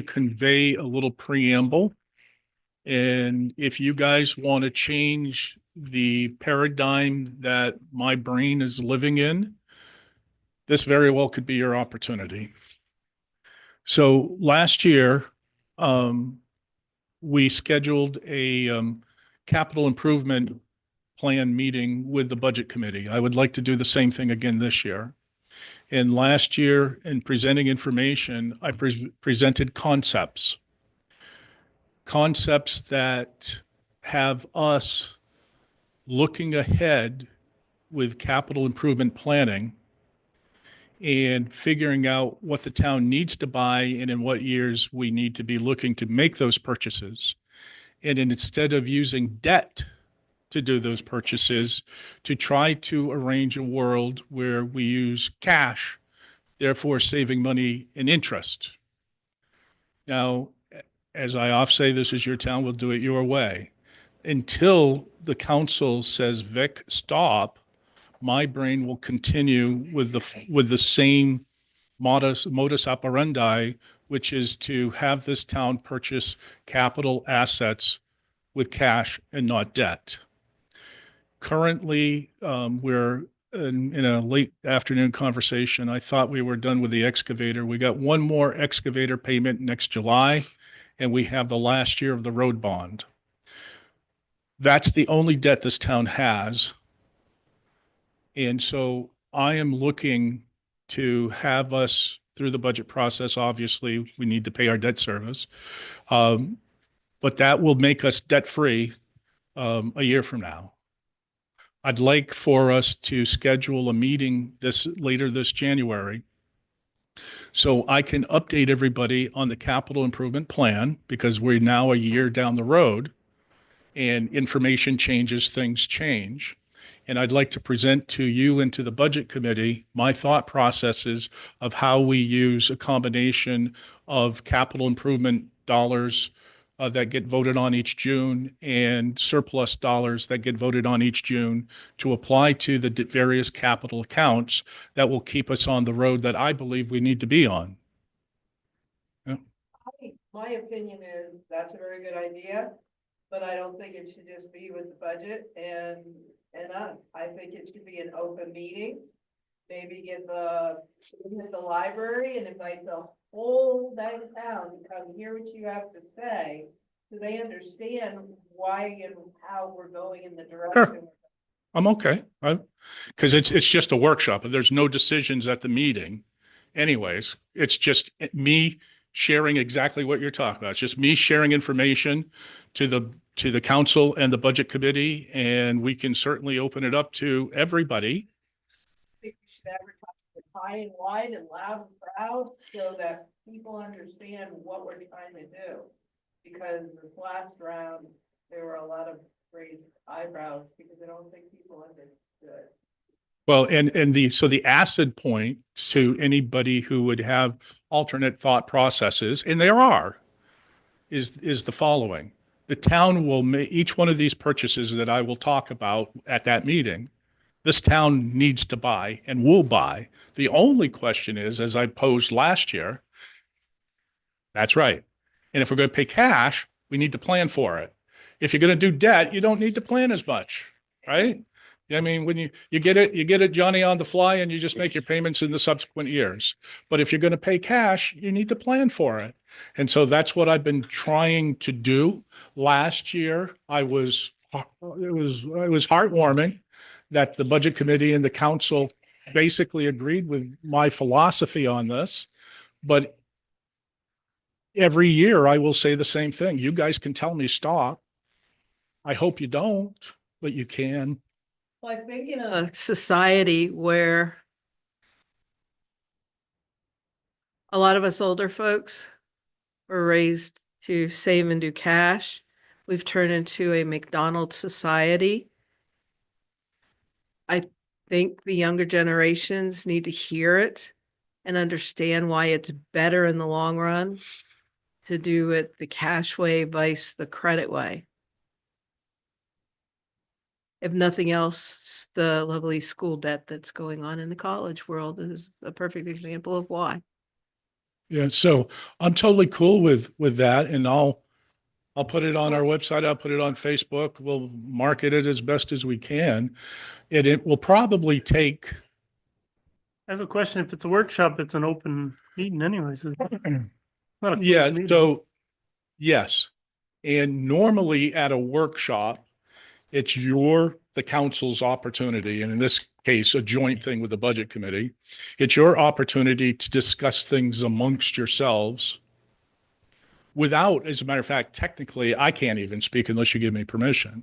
convey a little preamble. And if you guys want to change the paradigm that my brain is living in, this very well could be your opportunity. So last year, we scheduled a capital improvement plan meeting with the budget committee. I would like to do the same thing again this year. And last year, in presenting information, I presented concepts that have us looking ahead with capital improvement planning and figuring out what the town needs to buy and in what years we need to be looking to make those purchases. And instead of using debt to do those purchases, to try to arrange a world where we use cash, therefore saving money in interest. Now, as I often say, this is your town, we'll do it your way. Until the council says, Vic, stop, my brain will continue with the same modus operandi, which is to have this town purchase capital assets with cash and not debt. Currently, we're in a late afternoon conversation. I thought we were done with the excavator. We got one more excavator payment next July, and we have the last year of the road bond. That's the only debt this town has. And so I am looking to have us through the budget process. Obviously, we need to pay our debt service. but that will make us debt-free a year from now. I'd like for us to schedule a meeting later this January so I can update everybody on the capital improvement plan because we're now a year down the road and information changes, things change. And I'd like to present to you and to the budget committee my thought processes of how we use a combination of capital improvement dollars that get voted on each June and surplus dollars that get voted on each June to apply to the various capital accounts that will keep us on the road that I believe we need to be on. My opinion is that's a very good idea, but I don't think it should just be with the budget and us. I think it should be an open meeting. Maybe get the library and invite the whole town to come hear what you have to say. So they understand why and how we're going in the direction. I'm okay. Because it's just a workshop. There's no decisions at the meeting anyways. It's just me sharing exactly what you're talking about. It's just me sharing information to the council and the budget committee, and we can certainly open it up to everybody. I think we should advertise it high and wide and loud and proud so that people understand what we're trying to do. Because this last round, there were a lot of raised eyebrows because I don't think people understood. Well, so the acid point to anybody who would have alternate thought processes, and there are, is the following. The town will make each one of these purchases that I will talk about at that meeting. This town needs to buy and will buy. The only question is, as I posed last year, that's right. And if we're going to pay cash, we need to plan for it. If you're going to do debt, you don't need to plan as much, right? I mean, when you get it Johnny on the fly and you just make your payments in the subsequent years. But if you're going to pay cash, you need to plan for it. And so that's what I've been trying to do. Last year, it was heartwarming that the budget committee and the council basically agreed with my philosophy on this. But every year I will say the same thing. You guys can tell me stop. I hope you don't, but you can. Well, I think in a society where a lot of us older folks were raised to save and do cash, we've turned into a McDonald's society. I think the younger generations need to hear it and understand why it's better in the long run to do it the cash way versus the credit way. If nothing else, the lovely school debt that's going on in the college world is a perfect example of why. Yeah, so I'm totally cool with that, and I'll put it on our website. I'll put it on Facebook. We'll market it as best as we can. It will probably take. I have a question. If it's a workshop, it's an open meeting anyways, isn't it? Not a closed Yeah, meeting. so yes. And normally at a workshop, it's the council's opportunity, and in this case, a joint thing with the budget committee. It's your opportunity to discuss things amongst yourselves without, as a matter of fact, technically, I can't even speak unless you give me permission.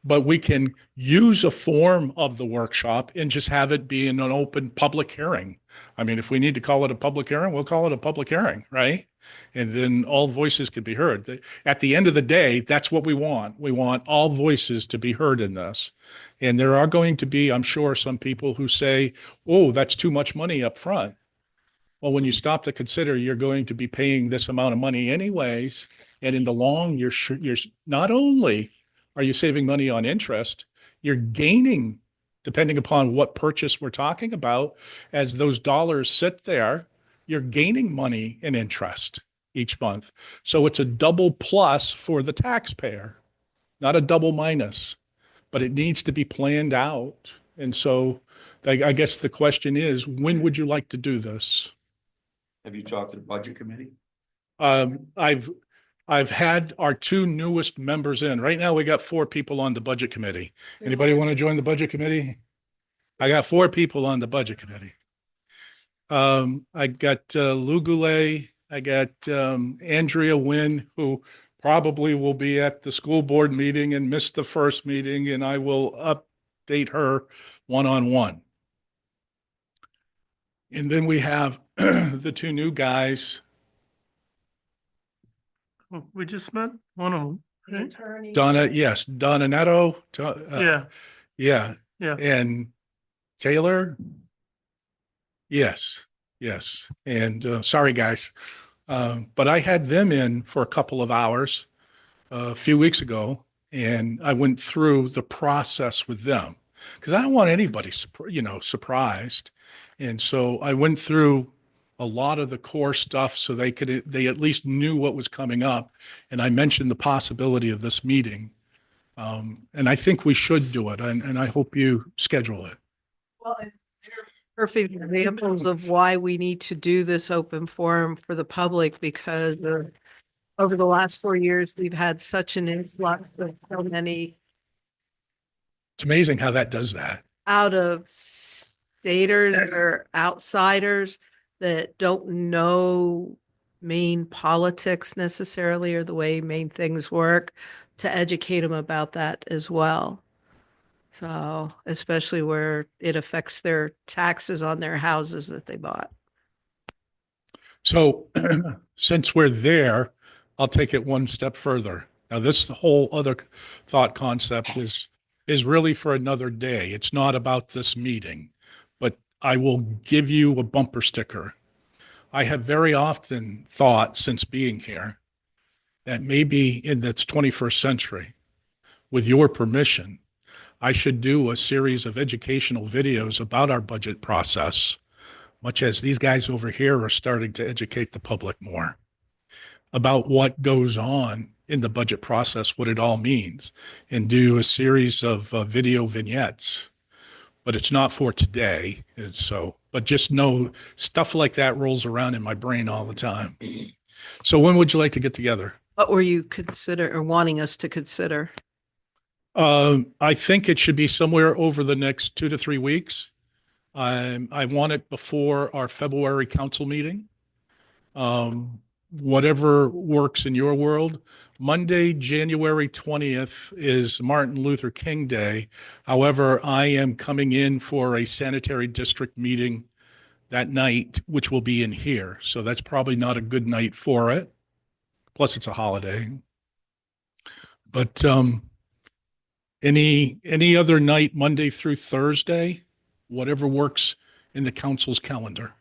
But we can use a form of the workshop and just have it be in an open public hearing. I mean, if we need to call it a public hearing, we'll call it a public hearing, right? And then all voices can be heard. At the end of the day, that's what we want. We want all voices to be heard in this. And there are going to be, I'm sure, some people who say, oh, that's too much money up front. Well, when you stop to consider you're going to be paying this amount of money anyways, and in the long, you're not only are you saving money on interest, you're gaining, depending upon what purchase we're talking about, as those dollars sit there, you're gaining money in interest each month. So it's a double plus for the taxpayer, not a double minus, but it needs to be planned out. And so I guess the question is, when would you like to do this? Have you talked to the budget committee? I've had our two newest members in. Right now, we got 4 people on the budget committee. Anybody want to join the budget committee? I got 4 people on the budget committee. I got Lou Goulet, I got Andrea Wynn, who probably will be at the school board meeting and miss the first meeting, and I will update her one-on-one. And then we have the two new guys, Oh, we just met one of them, The right? attorney. Donna Netto. Yeah, Yeah, yeah. and Taylor. Yes, yes. And sorry, guys. But I had them in for a couple of hours a few weeks ago, and I went through the process with them because I don't want anybody, surprised. And so I went through a lot of the core stuff so they at least knew what was coming up. And I mentioned the possibility of this meeting. And I think we should do it, and I hope you schedule it. Well, and they're perfect examples of why we need to do this open forum for the public, because over the last 4 years, we've had such an influx of so many It's amazing how that does that. out of staters or outsiders that don't know Maine politics necessarily or the way Maine things work, to educate them about that as well. So, especially where it affects their taxes on their houses that they bought. So since we're there, I'll take it one step further. Now, this whole other thought concept is really for another day. It's not about this meeting, but I will give you a bumper sticker. I have very often thought since being here that maybe in this 21st century, with your permission, I should do a series of educational videos about our budget process, much as these guys over here are starting to educate the public more about what goes on in the budget process, what it all means, and do a series of video vignettes. But it's not for today. But just know stuff like that rolls around in my brain all the time. So when would you like to get together? What were you consider or wanting us to consider? I think it should be somewhere over the next 2 to 3 weeks. I want it before our February council meeting. Whatever works in your world. Monday, January 20th is Martin Luther King Day. However, I am coming in for a sanitary district meeting that night, which will be in here. So that's probably not a good night for it. Plus it's a holiday. But, any other night, Monday through Thursday, whatever works in the council's calendar.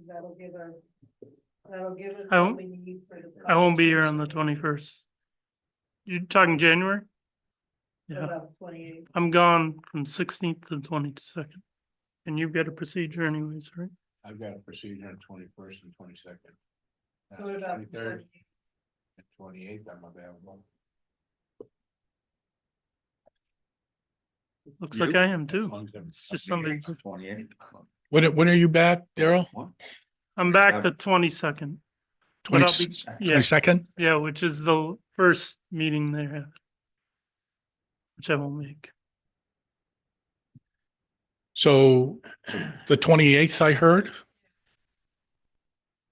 That'll give us I what won't- we need for the. I won't be here on the 21st. You talking January? Yeah, About 28. I'm gone from 16th to 22nd. And you've got a procedure anyways, right? I've got a procedure on 21st and 22nd. So what about the 23rd 28th? and 28th, I'm available. Looks like I am As too. long as I'm- It's just something, 28. When are you back, Daryl? I'm back the 22nd. But I'll be, yeah, 22nd? yeah, which is the first meeting they have. Which I won't make. So the 28th, I heard.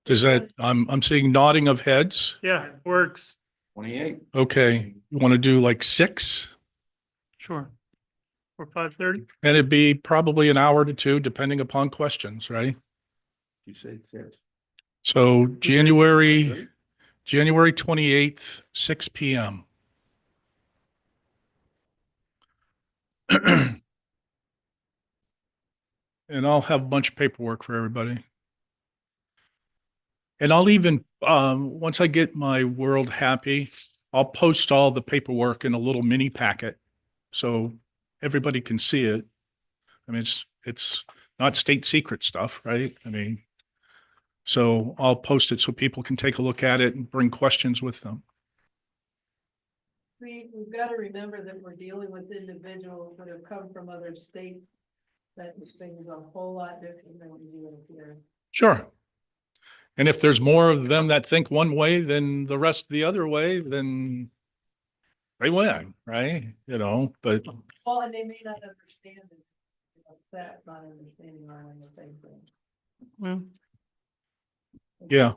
Does that, I'm seeing nodding of heads. Yeah, works. 28. Okay, you want to do like 6? Sure. Or 5:30? And it'd be probably an hour to 2, depending upon questions, right? You say 6. So January 28th, 6 PM. And I'll have a bunch of paperwork for everybody. And I'll even, once I get my world happy, I'll post all the paperwork in a little mini packet so everybody can see it. I mean, it's not state secret stuff, right? I mean, so I'll post it so people can take a look at it and bring questions with them. We've got to remember that we're dealing with individuals that have come from other states. That thing is a whole lot different than we do here. Sure. And if there's more of them that think one way than the rest the other way, then they win, right? You know, but Well, and they may not understand it. That not understanding why I'm the same thing. Well, yeah.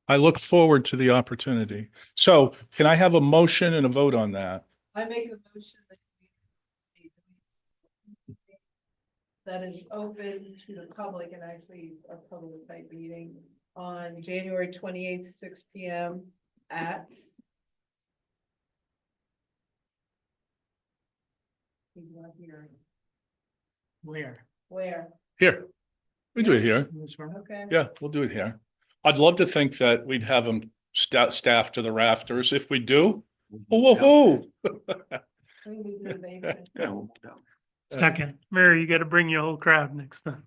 I look forward to the opportunity. So can I have a motion and a vote on that? I make a motion that is open to the public and actually a public type meeting on January 28th, 6 p.m. at he's not here. Where? Where? Here, we do it here. In this room? Okay. Yeah, we'll do it here. I'd love to think that we'd have them staffed to the rafters. If we do, woohoo! We can do the basement. Yeah, we'll move down. Second. Mary, you gotta bring your whole crowd next time.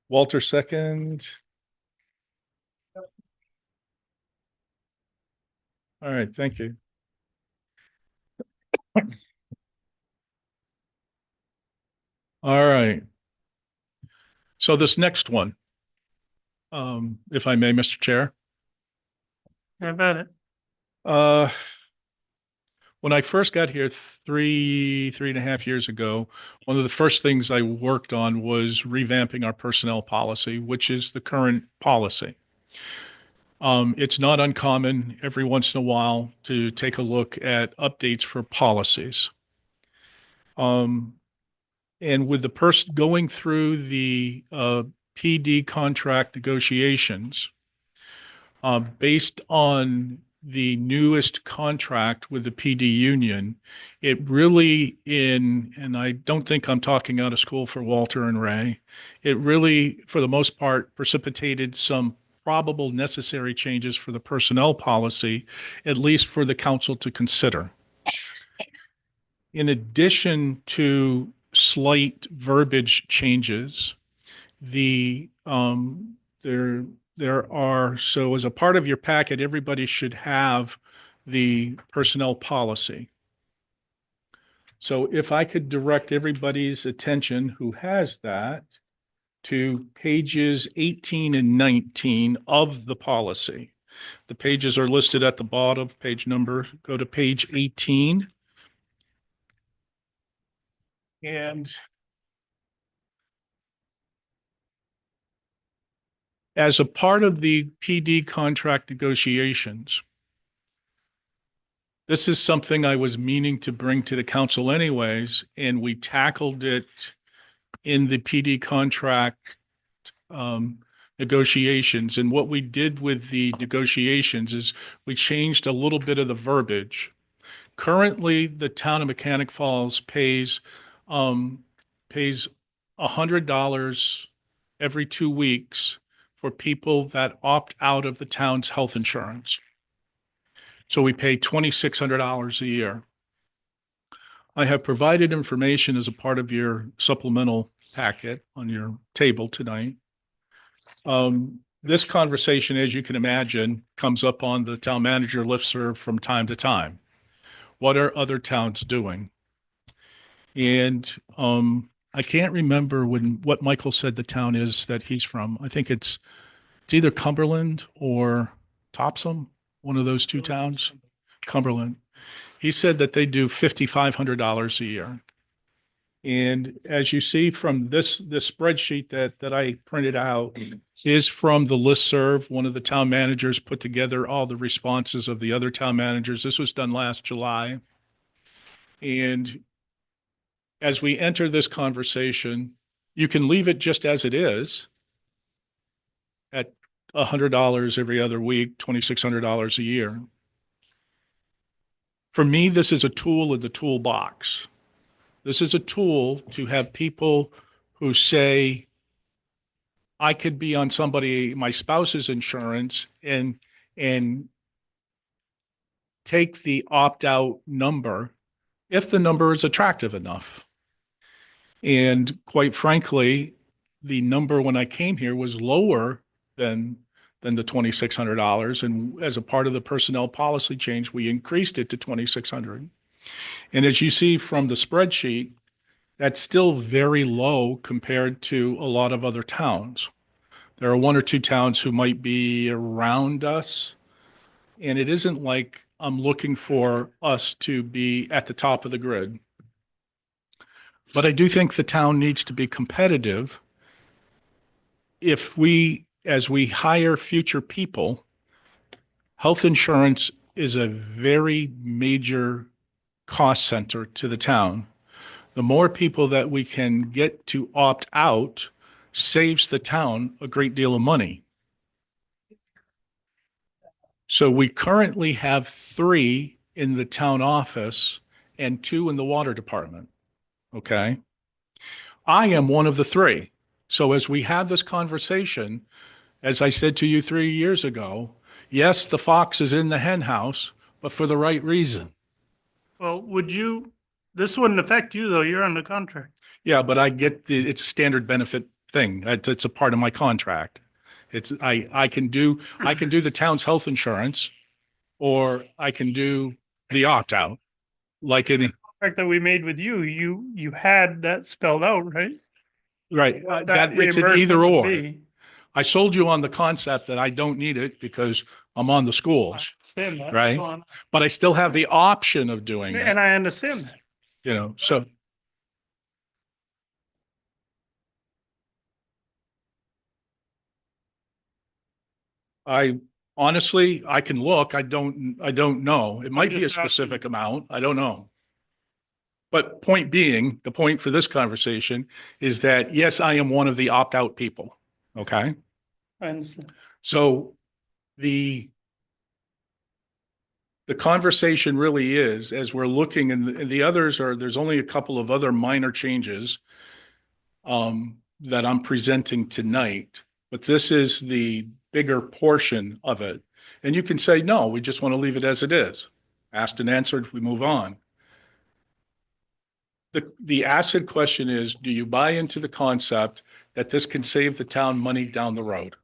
Walter second. All right, thank you. All right. So this next one, if I may, Mr. Chair. How about it? When I first got here three and a half years ago, one of the first things I worked on was revamping our personnel policy, which is the current policy. It's not uncommon every once in a while to take a look at updates for policies. And with the person going through the PD contract negotiations, based on the newest contract with the PD union, it really and I don't think I'm talking out of school for Walter and Ray, it really, for the most part, precipitated some probable necessary changes for the personnel policy, at least for the council to consider. In addition to slight verbiage changes, there are, so as a part of your packet, everybody should have the personnel policy. So if I could direct everybody's attention who has that to pages 18 and 19 of the policy. The pages are listed at the bottom, page number, go to page 18. And as a part of the PD contract negotiations, this is something I was meaning to bring to the council anyways, and we tackled it in the PD contract negotiations. And what we did with the negotiations is we changed a little bit of the verbiage. Currently, the town of Mechanic Falls pays $100 every 2 weeks for people that opt out of the town's health insurance. So we pay $2,600 a year. I have provided information as a part of your supplemental packet on your table tonight. This conversation, as you can imagine, comes up on the town manager listserv from time to time. What are other towns doing? And I can't remember what Michael said the town is that he's from. I think it's either Cumberland or Topsom, one of those two towns. Cumberland. He said that they do $5,500 a year. And as you see from this spreadsheet that I printed out is from the listserv. One of the town managers put together all the responses of the other town managers. This was done last July. And as we enter this conversation, you can leave it just as it is at $100 every other week, $2,600 a year. For me, this is a tool in the toolbox. This is a tool to have people who say, I could be on my spouse's insurance and take the opt-out number if the number is attractive enough. And quite frankly, the number when I came here was lower than the $2,600. And as a part of the personnel policy change, we increased it to $2,600. And as you see from the spreadsheet, That's still very low compared to a lot of other towns. There are one or two towns who might be around us. And it isn't like I'm looking for us to be at the top of the grid. But I do think the town needs to be competitive. If we, as we hire future people, health insurance is a very major cost center to the town. The more people that we can get to opt out saves the town a great deal of money. So we currently have 3 in the town office and 2 in the water department. Okay. I am one of the 3. So as we have this conversation, as I said to you 3 years ago, yes, the fox is in the hen house, but for the right reason. Well, this wouldn't affect you though, you're under contract. Yeah, but I get it's a standard benefit thing. It's a part of my contract. I can do the town's health insurance, or I can do the opt-out, like any, Contract that we made with you, you had that spelled out, right? right, What that it's an reimbursement either would or. be. I sold you on the concept that I don't need it because I'm on the I schools, understand that. Right. but I still have the option of doing it, And I understand that. so. I honestly, I can look, I don't know. It might be a just asking. specific amount. I don't know. But point being, the point for this conversation is that, yes, I am one of the opt-out people. Okay. I understand. So the conversation really is, as we're looking, and the others are, there's only a couple of other minor changes that I'm presenting tonight, but this is the bigger portion of it. And you can say, no, we just want to leave it as it is. Asked and answered, we move on. The acid question is, do you buy into the concept that this can save the town money down the road?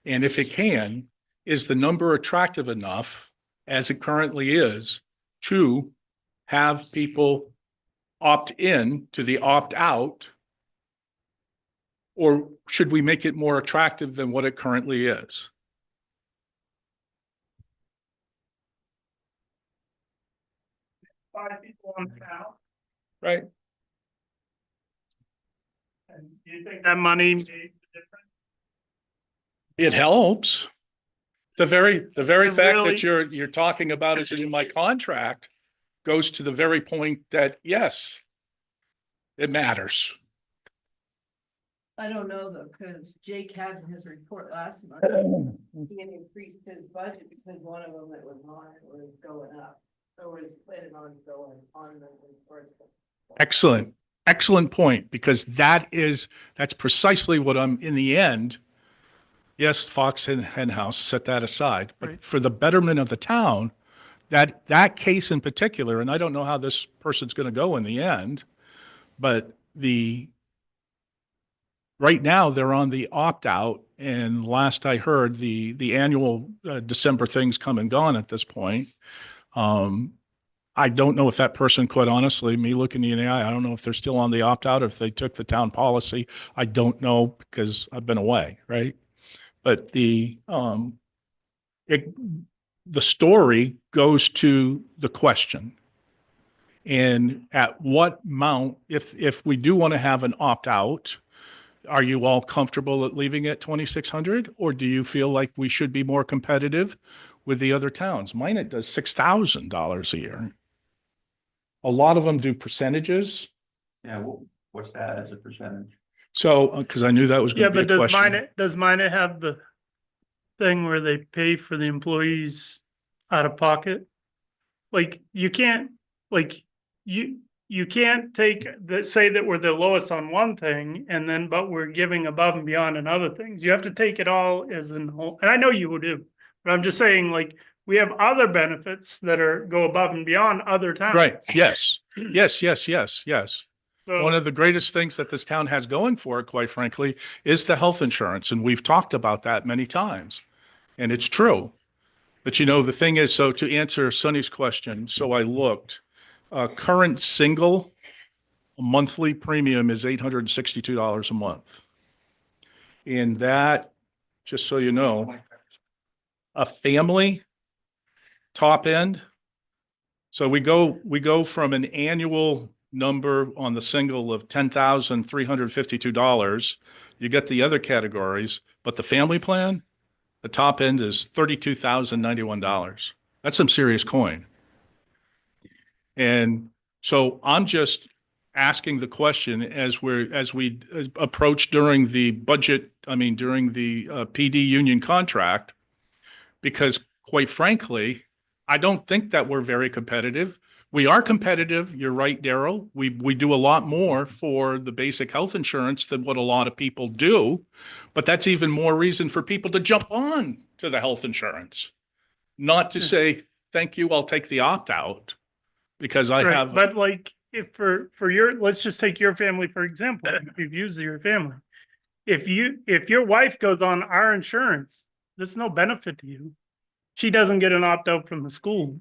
And if it can, is the number attractive enough, as it currently is, to have people opt in to the opt out? Or should we make it more attractive than what it currently is? Five people on the town, Right? and do you think that money made the difference? It helps. The very It fact really- that you're talking about is in my contract goes to the very point that, yes, it matters. I don't know though, because Jake had in his report last month, he had increased his budget because one of them that was on it was going up. So we're planning on going on them. Excellent. Excellent point, because that's precisely what I'm, in the end, yes, Fox and Hen House, set that aside, but Right. for the betterment of the town, that case in particular, and I don't know how this person's going to go in the end, but right now they're on the opt-out, and last I heard, the annual December thing's come and gone at this point. I don't know if that person, quite honestly, me looking in the eye, I don't know if they're still on the opt-out, if they took the town policy. I don't know because I've been away, right? But the story goes to the question. And at what amount, if we do want to have an opt-out, are you all comfortable at leaving it 2,600? Or do you feel like we should be more competitive with the other towns? Minot does $6,000 a year. A lot of them do percentages. Yeah, what's that as a percentage? So, because I knew that was Yeah, going to but be a does question. mine have the thing where they pay for the employees out of pocket? Like, you can't, like, you can't say that we're the lowest on one thing and then, but we're giving above and beyond in other things. You have to take it all as in whole, and I know you would do, but I'm just saying, like, we have other benefits that go above and beyond other towns. Right, yes, yes, yes, yes, yes. So- One of the greatest things that this town has going for it, quite frankly, is the health insurance. And we've talked about that many times. And it's true. But the thing is, so to answer Sonny's question, so I looked, current single monthly premium is $862 a month. And that, just so you know, a family top end. So we go from an annual number on the single of $10,352. You get the other categories, but the family plan, the top end is $32,091. That's some serious coin. And so I'm just asking the question as we approach during the budget, during the PD union contract, because quite frankly, I don't think that we're very competitive. We are competitive. You're right, Daryl. We do a lot more for the basic health insurance than what a lot of people do, but that's even more reason for people to jump on to the health insurance, not to say, thank you, I'll take the opt-out because I Right, have. but like, if for your, let's just take your family, for example, if you've used your family. If your wife goes on our insurance, there's no benefit to you. She doesn't get an opt-out from the school.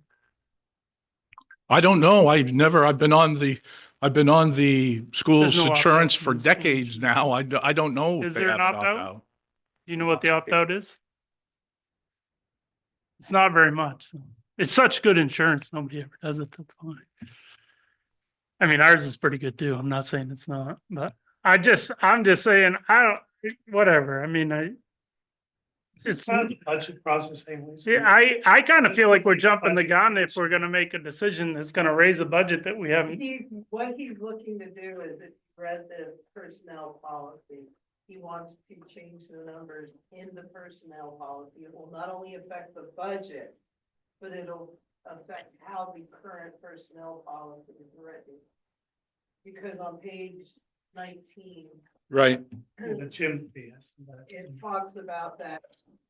I don't know. I've been on the school's There's no insurance opt-out for from the school. decades now. I don't know if Is they there have an an opt-out? opt-out. Do you know what the opt-out is? It's not very much. So. It's such good insurance, nobody ever does it, that's why. I mean, ours is pretty good too. I'm not saying it's not, but I'm just saying, whatever. I mean, it's part of the budget process anyways. yeah, I kind of feel like we're jumping the gun if we're gonna make a decision that's gonna raise a budget that we haven't. What he's looking to do is, if you read the personnel policy, he wants to change the numbers in the personnel policy. It will not only affect the budget, but it'll affect how the current personnel policy is written. Because on page 19, Right. The gym fees. it talks about that.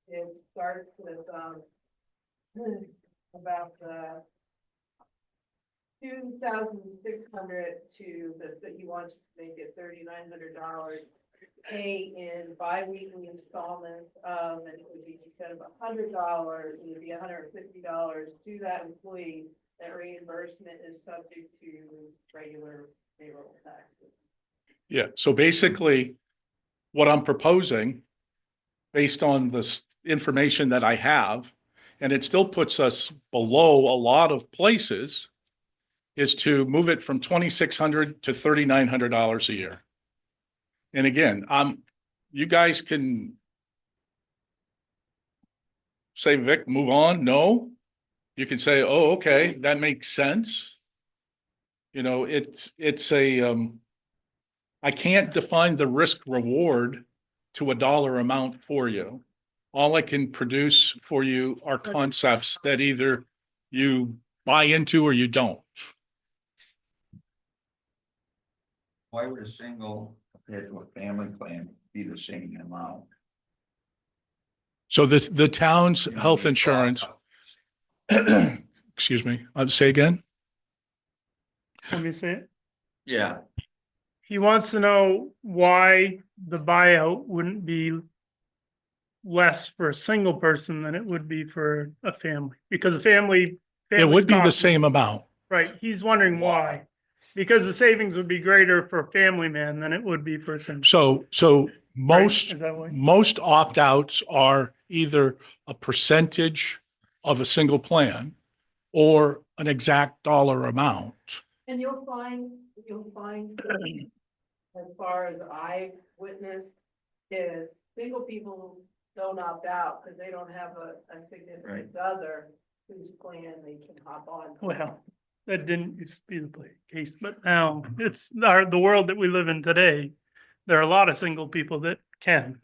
It starts with, about the 2,600 to that he wants to make it $3,900. Pay in bi-weekly installments, and it would be instead of $100, it would be $150 to that employee. That reimbursement is subject to regular payroll taxes. Yeah. So basically, what I'm proposing, based on this information that I have, and it still puts us below a lot of places, is to move it from $2,600 to $3,900 a year. And again, you guys can say, Vic, move on. No, you can say, oh, okay, that makes sense. You know, it's I can't define the risk reward to a dollar amount for you. All I can produce for you are concepts that either you buy into or you don't. Why would a single compared to a family plan be the same amount? So the town's health insurance, excuse me, say again? Let me see it. Yeah. He wants to know why the buyout wouldn't be less for a single person than it would be for a family, because a family. It would be the family's same amount. Right, he's wondering why, because the savings would be greater for a family man than it would be for a single. So most, Is that why? most opt-outs are either a percentage of a single plan or an exact dollar amount. And you'll find, as far as I witnessed, is single people don't opt out because they don't have a significant other whose plan they can hop on. Well, that didn't used to be the case, but now it's the world that we live in today. There are a lot of single people that can,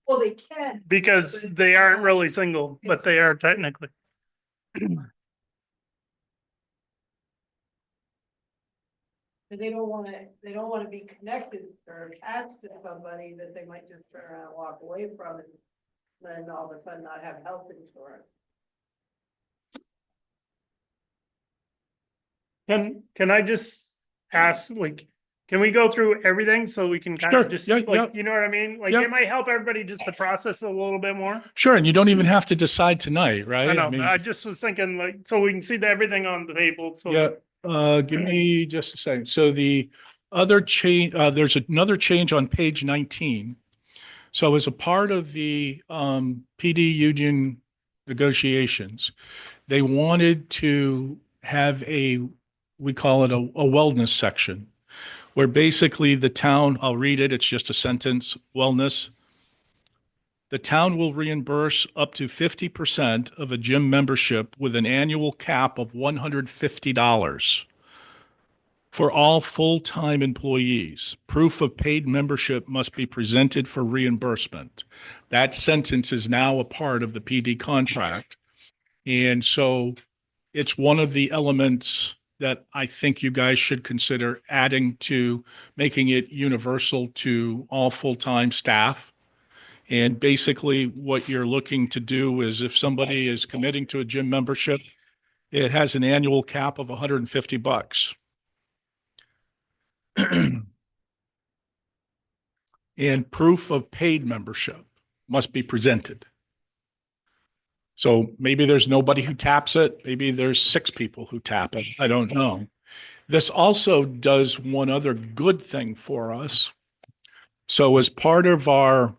Well, they can, because they aren't really single, but they are technically. because they don't want to be connected or attached to somebody that they might just turn around and walk away from and then all of a sudden not have health insurance. Can I just ask, like, can we go through everything so we can kind Sure. of just, Yeah, like, yeah. you know what I mean? Like, Yeah. it might help everybody just to process a little bit more. Sure, and you don't even have to decide tonight, right? I know, mean, but I just was thinking, like, so we can see everything on the table, so. yeah, give me just a second. So the other change, there's another change on page 19. So as a part of the PD union negotiations, they wanted to have we call it a wellness section, where basically the town, I'll read it, it's just a sentence, wellness. The town will reimburse up to 50% of a gym membership with an annual cap of $150 for all full-time employees. Proof of paid membership must be presented for reimbursement. That sentence is now a part of the PD contract. And so it's one of the elements that I think you guys should consider adding to making it universal to all full-time staff. And basically what you're looking to do is if somebody is committing to a gym membership, it has an annual cap of $150. And proof of paid membership must be presented. So maybe there's nobody who taps it. Maybe there's 6 people who tap it. I don't know. This also does one other good thing for us. So as part of our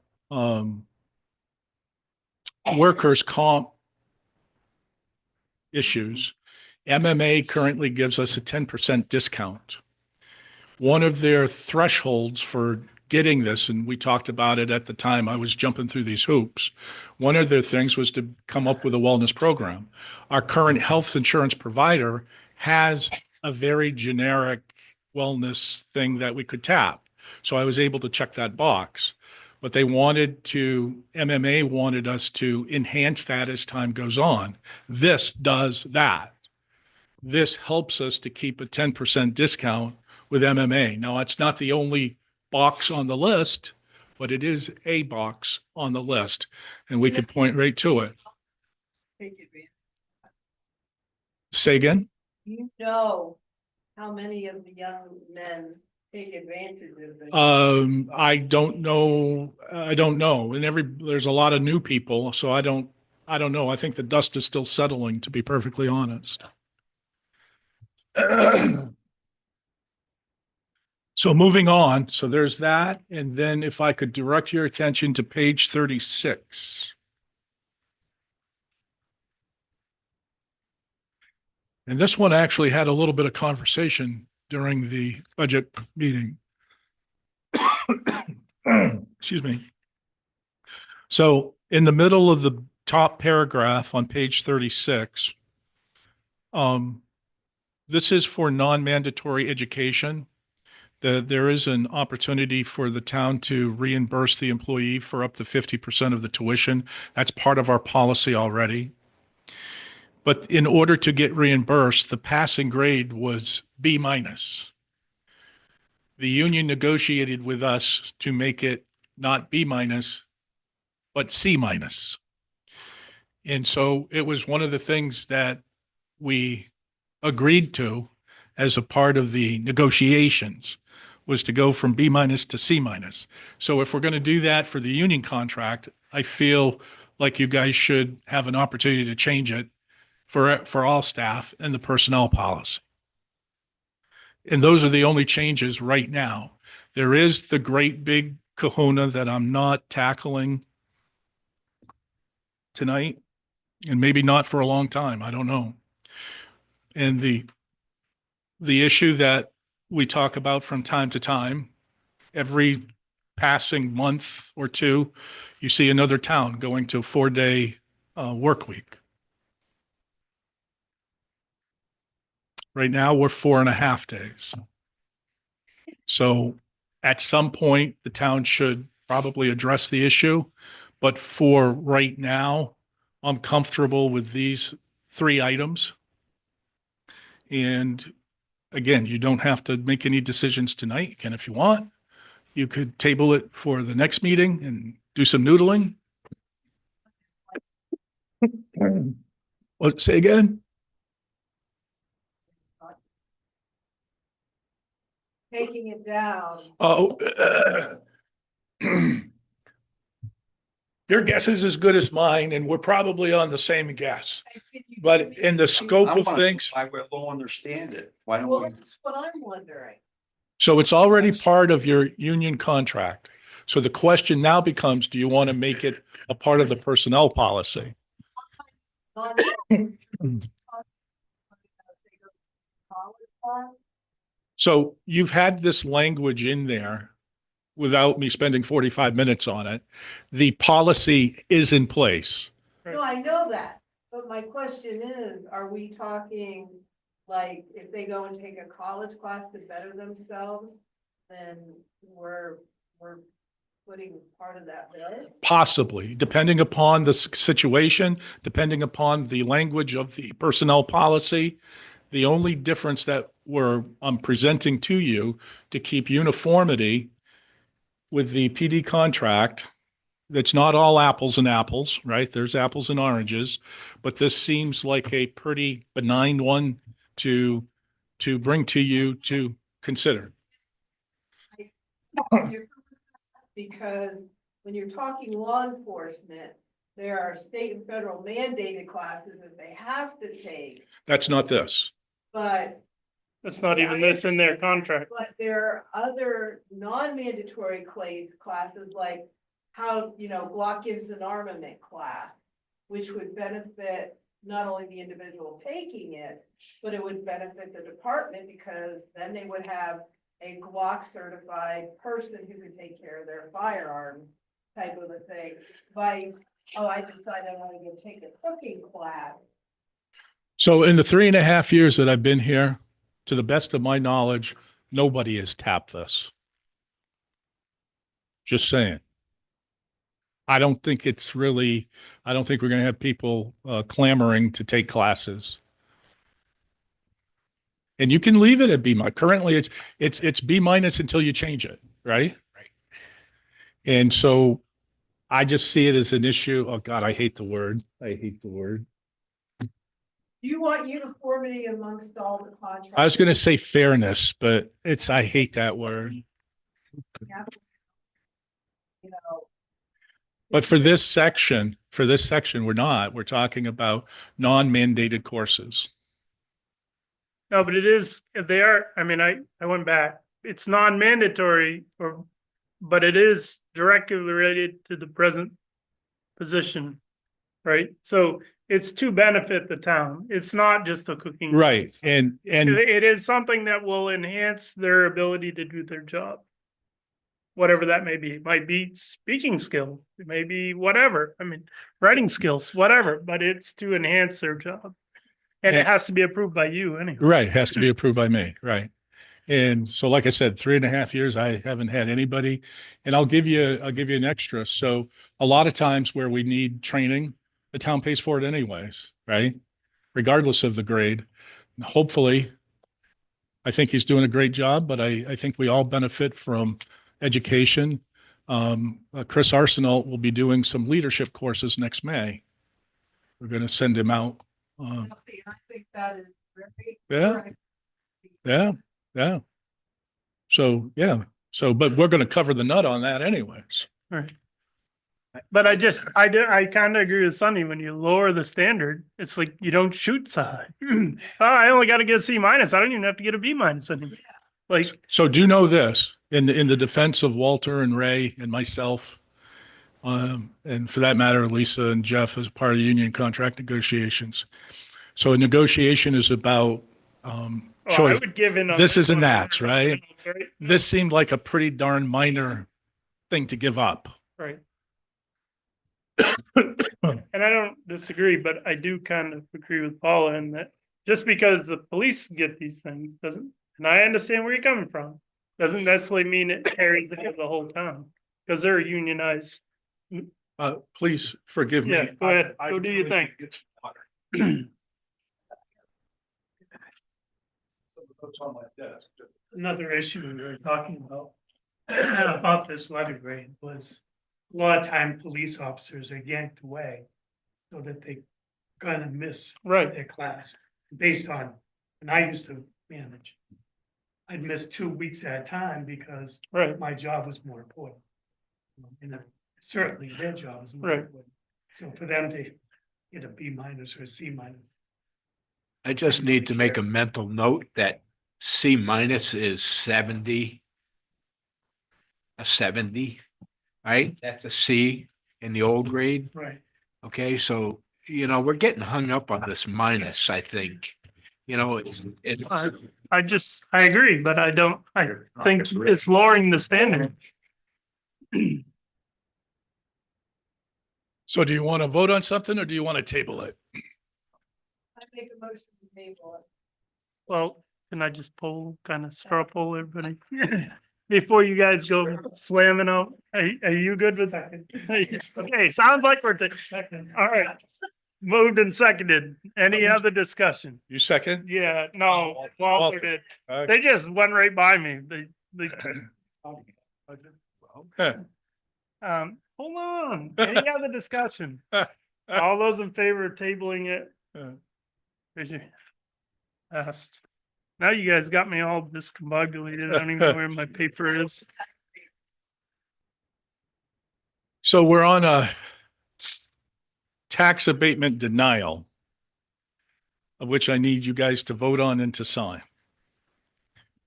workers' comp issues, MMA currently gives us a 10% discount. One of their thresholds for getting this, and we talked about it at the time I was jumping through these hoops, one of their things was to come up with a wellness program. Our current health insurance provider has a very generic wellness thing that we could tap. So I was able to check that box. But MMA wanted us to enhance that as time goes on. This does that. This helps us to keep a 10% discount with MMA. Now, it's not the only box on the list, but it is a box on the list, and we could point right to it. Take advantage. Say again? You know how many of the young men take advantage of it. I don't know. And there's a lot of new people, so I don't know. I think the dust is still settling, to be perfectly honest. So moving on, so there's that. And then if I could direct your attention to page 36. And this one actually had a little bit of conversation during the budget meeting. Excuse me. So in the middle of the top paragraph on page 36, this is for non-mandatory education. There is an opportunity for the town to reimburse the employee for up to 50% of the tuition. That's part of our policy already. But in order to get reimbursed, the passing grade was B-. The union negotiated with us to make it not B-, but C-. And so it was one of the things that we agreed to as a part of the negotiations, was to go from B- to C-. So if we're going to do that for the union contract, I feel like you guys should have an opportunity to change it for all staff and the personnel policy. And those are the only changes right now. There is the great big kahuna that I'm not tackling tonight, and maybe not for a long time. I don't know. And the issue that we talk about from time to time, every passing month or two, you see another town going to a 4-day work week. Right now, we're 4.5 days. So at some point, the town should probably address the issue. But for right now, I'm comfortable with these 3 items. And again, you don't have to make any decisions tonight. You can if you want. You could table it for the next meeting and do some noodling. What, say again? Taking it down. Oh, your guess is as good as mine, and we're probably on the same guess. But in the scope of things, I will understand it. Why don't Well, we? that's what I'm wondering. So it's already part of your union contract. So the question now becomes, do you want to make it a part of the personnel policy? So you've had this language in there without me spending 45 minutes on it. The policy is in place. No, I know that, but my question is, are we talking, like, if they go and take a college class to better themselves, then we're putting part of that bill? Possibly, depending upon the situation, depending upon the language of the personnel policy. The only difference that I'm presenting to you to keep uniformity with the PD contract, that's not all apples and apples, right? There's apples and oranges, but this seems like a pretty benign one to bring to you to consider. Because when you're talking law enforcement, there are state and federal mandated classes that they have to take, That's not this. but. That's not Yeah, even I this in their understand that, contract. But there are other non-mandatory classes like how, Glock gives an armament class, which would benefit not only the individual taking it, but it would benefit the department because then they would have a Glock certified person who could take care of their firearm type of a thing. Vice, I decided I want to go take a cooking class. So in the 3.5 years that I've been here, to the best of my knowledge, nobody has tapped this. Just saying. I don't think we're going to have people clamoring to take classes. And you can leave it at B minus. Currently it's B minus until you change it, right? Right. And so I just see it as an issue. Oh God, I hate the word. You want uniformity amongst all the contracts? I was going to say fairness, but I hate that word. You know. But for this section, we're not. We're talking about non-mandated courses. No, but I went back. It's non-mandatory but it is directly related to the present position, right? So it's to benefit the town. It's not just a cooking. Right. class. And It is something that will enhance their ability to do their job. Whatever that may be. It might be speaking skills. It may be whatever. Writing skills, whatever, but it's to enhance their job. And it has to be approved by you anyway. right, has to be approved by me. Right. And so, like I said, 3.5 years, I haven't had anybody, and I'll give you an extra. So a lot of times where we need training, the town pays for it anyways, right? Regardless of the grade. Hopefully, I think he's doing a great job, but I think we all benefit from education. Chris Arsenal will be doing some leadership courses next May. We're going to send him out. See, I think that is very. Yeah. correct. Yeah. So, but we're going to cover the nut on that anyways. Right. But I kind of agree with Sonny. When you lower the standard, it's like you don't shoot so high. I only got to get a C minus. I don't even have to get a B minus anymore. Like, So do know this, in the defense of Walter and Ray and myself, and for that matter, Lisa and Jeff as part of union contract negotiations. So a negotiation is about I choice. would give in on This is one. and that, right? Right. This seemed like a pretty darn minor thing to give up. Right. And I don't disagree, but I do kind of agree with Paula in that just because the police get these things doesn't, and I understand where you're coming from, doesn't necessarily mean it carries the whole town because they're unionized. Please forgive me. Yeah, go ahead. I Go do your really thing. think it's water. What's on my desk? Another issue we were talking about this letter grade was a lot of time police officers are yanked away so that they kind of miss Right. their class based on, and I used to manage. I'd miss 2 weeks at a time because Right. my job was more important. And certainly their job is more Right. important. So for them to get a B minus or a C minus. I just need to make a mental note that C minus is 70. A 70, right? That's a C in the old grade. Right. Okay, so, we're getting hung up on this minus, I think. I agree, but I think it's lowering the standard. So do you want to vote on something or do you want to table it? I make a motion to table it. Well, can I just kind of straw poll everybody? Before you guys go slamming out, are you good with that? Okay, sounds like we're, all right. Moved and seconded. Any other discussion? You second? Yeah, no, Walter did. Okay. They just went right by me. They, Huh. hold on. Any other discussion? All those in favor of tabling it? Yeah. Raise your- Passed. Now you guys got me all discombobulated. I don't even know where my paper is. So we're on a tax abatement denial, of which I need you guys to vote on and to sign.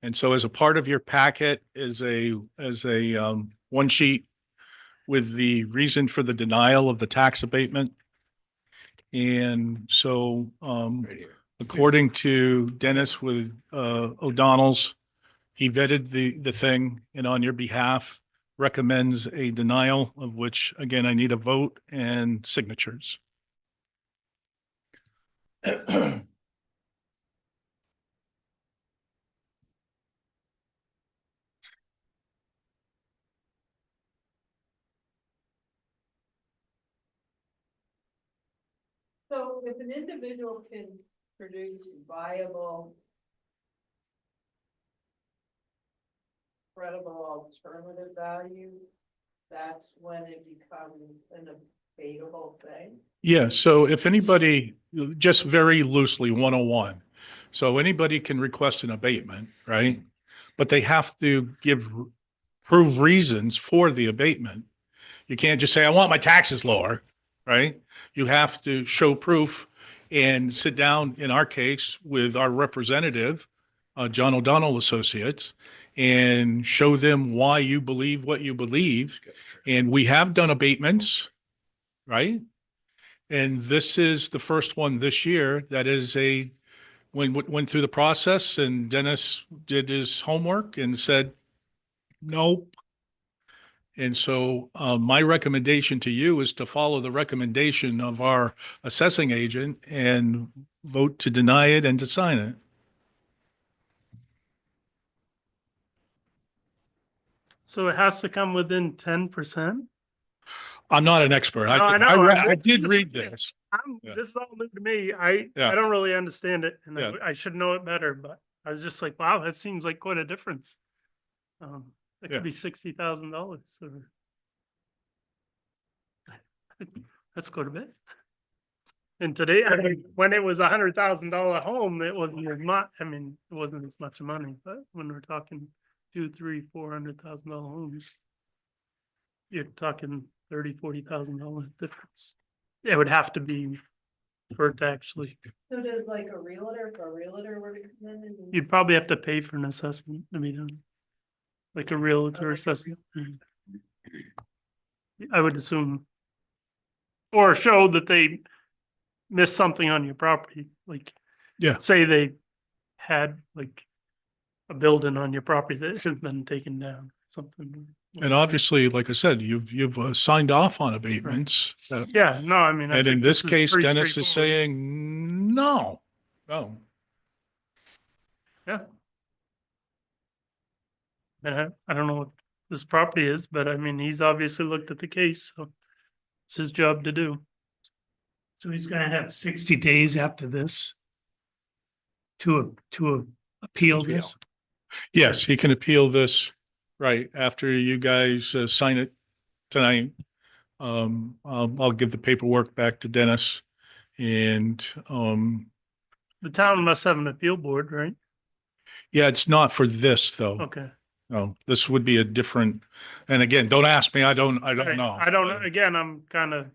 And so as a part of your packet is a one sheet with the reason for the denial of the tax abatement. And so, Right here. according to Dennis with O'Donnell's, he vetted the thing and on your behalf recommends a denial, of which, again, I need a vote and signatures. So if an individual can produce viable, credible alternative value, that's when it becomes an abatable thing? Yeah, so if anybody, just very loosely, 101. So anybody can request an abatement, right? But they have to prove reasons for the abatement. You can't just say, I want my taxes lower, right? You have to show proof and sit down, in our case, with our representative, John O'Donnell Associates, and show them why you believe what you believe. And we have done abatements, right? And this is the first one this year that is went through the process, and Dennis did his homework and said, nope. And so my recommendation to you is to follow the recommendation of our assessing agent and vote to deny it and to sign it. So it has to come within 10%? I'm not an expert. No, I know. I did read this. Yeah. This is all new to me. I Yeah. don't really understand it and Yeah. I should know it better, but I was just like, wow, that seems like quite a difference. It Yeah. could be $60,000 or. Let's go to bed. And today, when it was $100,000 home, it wasn't as much, it wasn't as much money, but when we're talking $200,000, $300,000, $400,000 homes. You're talking $30,000, $40,000 difference. It would have to be for it to actually, So does like a realtor, if a realtor were to come in and. you'd probably have to pay for an assessment to be done. Like a realtor assessment. I would assume. Or show that they missed something on your property, like. Yeah. Say they had like a building on your property that has been taken down, something. And obviously, like I said, you've signed off on abatements. Yeah, no, I mean. I And in think this is case, pretty Dennis is straightforward. saying, no. Yeah. And I don't know what this property is, but he's obviously looked at the case, so it's his job to do. So he's gonna have 60 days after this to appeal this. Yes, he can appeal this, right, after you guys sign it tonight. I'll give the paperwork back to Dennis and, The town must have an appeal board, right? yeah, it's not for this though. Okay. No, this would be a different, and again, don't ask me. I don't Right. know. I don't know. Again, I'm kind of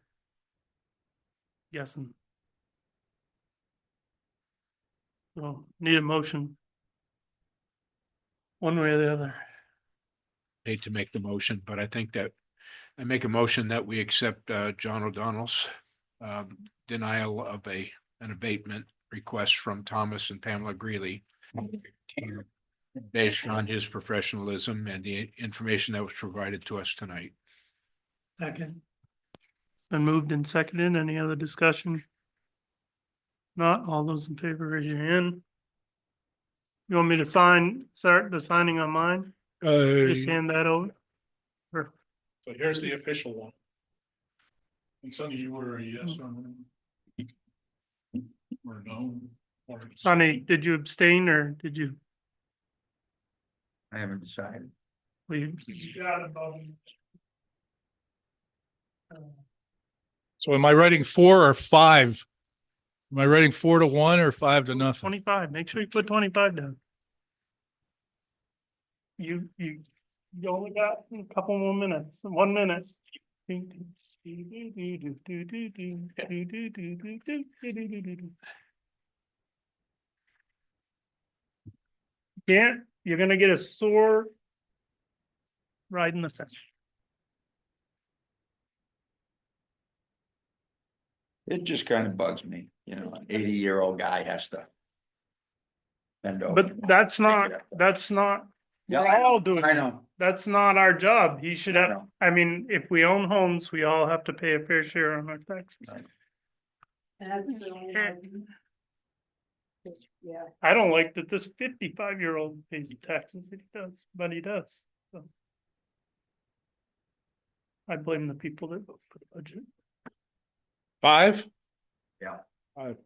guessing. So need a motion. one way or the other. Hate to make the motion, but I think that I make a motion that we accept John O'Donnell's denial of an abatement request from Thomas and Pamela Greeley based on his professionalism and the information that was provided to us tonight. Second. Been moved and seconded. Any other discussion? Not all those in favor, raise your hand. You want me to start the signing on mine? Just So hand that over? Or- here's the official one. And Sonny, you were a yes or no? Or no? Or- Sonny, did you abstain or did you? I haven't decided. Well, you got it, Bobby. So am I writing 4 or 5? Am I writing 4-1 or 5-0? 25, make sure you put 25 down. You only got a couple more minutes, 1 minute. Can't, you're gonna get a sore ride in the fence. It just kind of bugs me, an 80-year-old guy has to. Bend over. But that's not, Yeah, we're I know, all doing I it. know. That's not our job. He should I have, know. I mean, if we own homes, we all have to pay a fair share on our taxes. Right. That's the only argument. Yeah, I don't like that this 55-year-old pays the taxes that he does, but he does. So. I blame the people that vote for the budget. 5? Yeah. 5.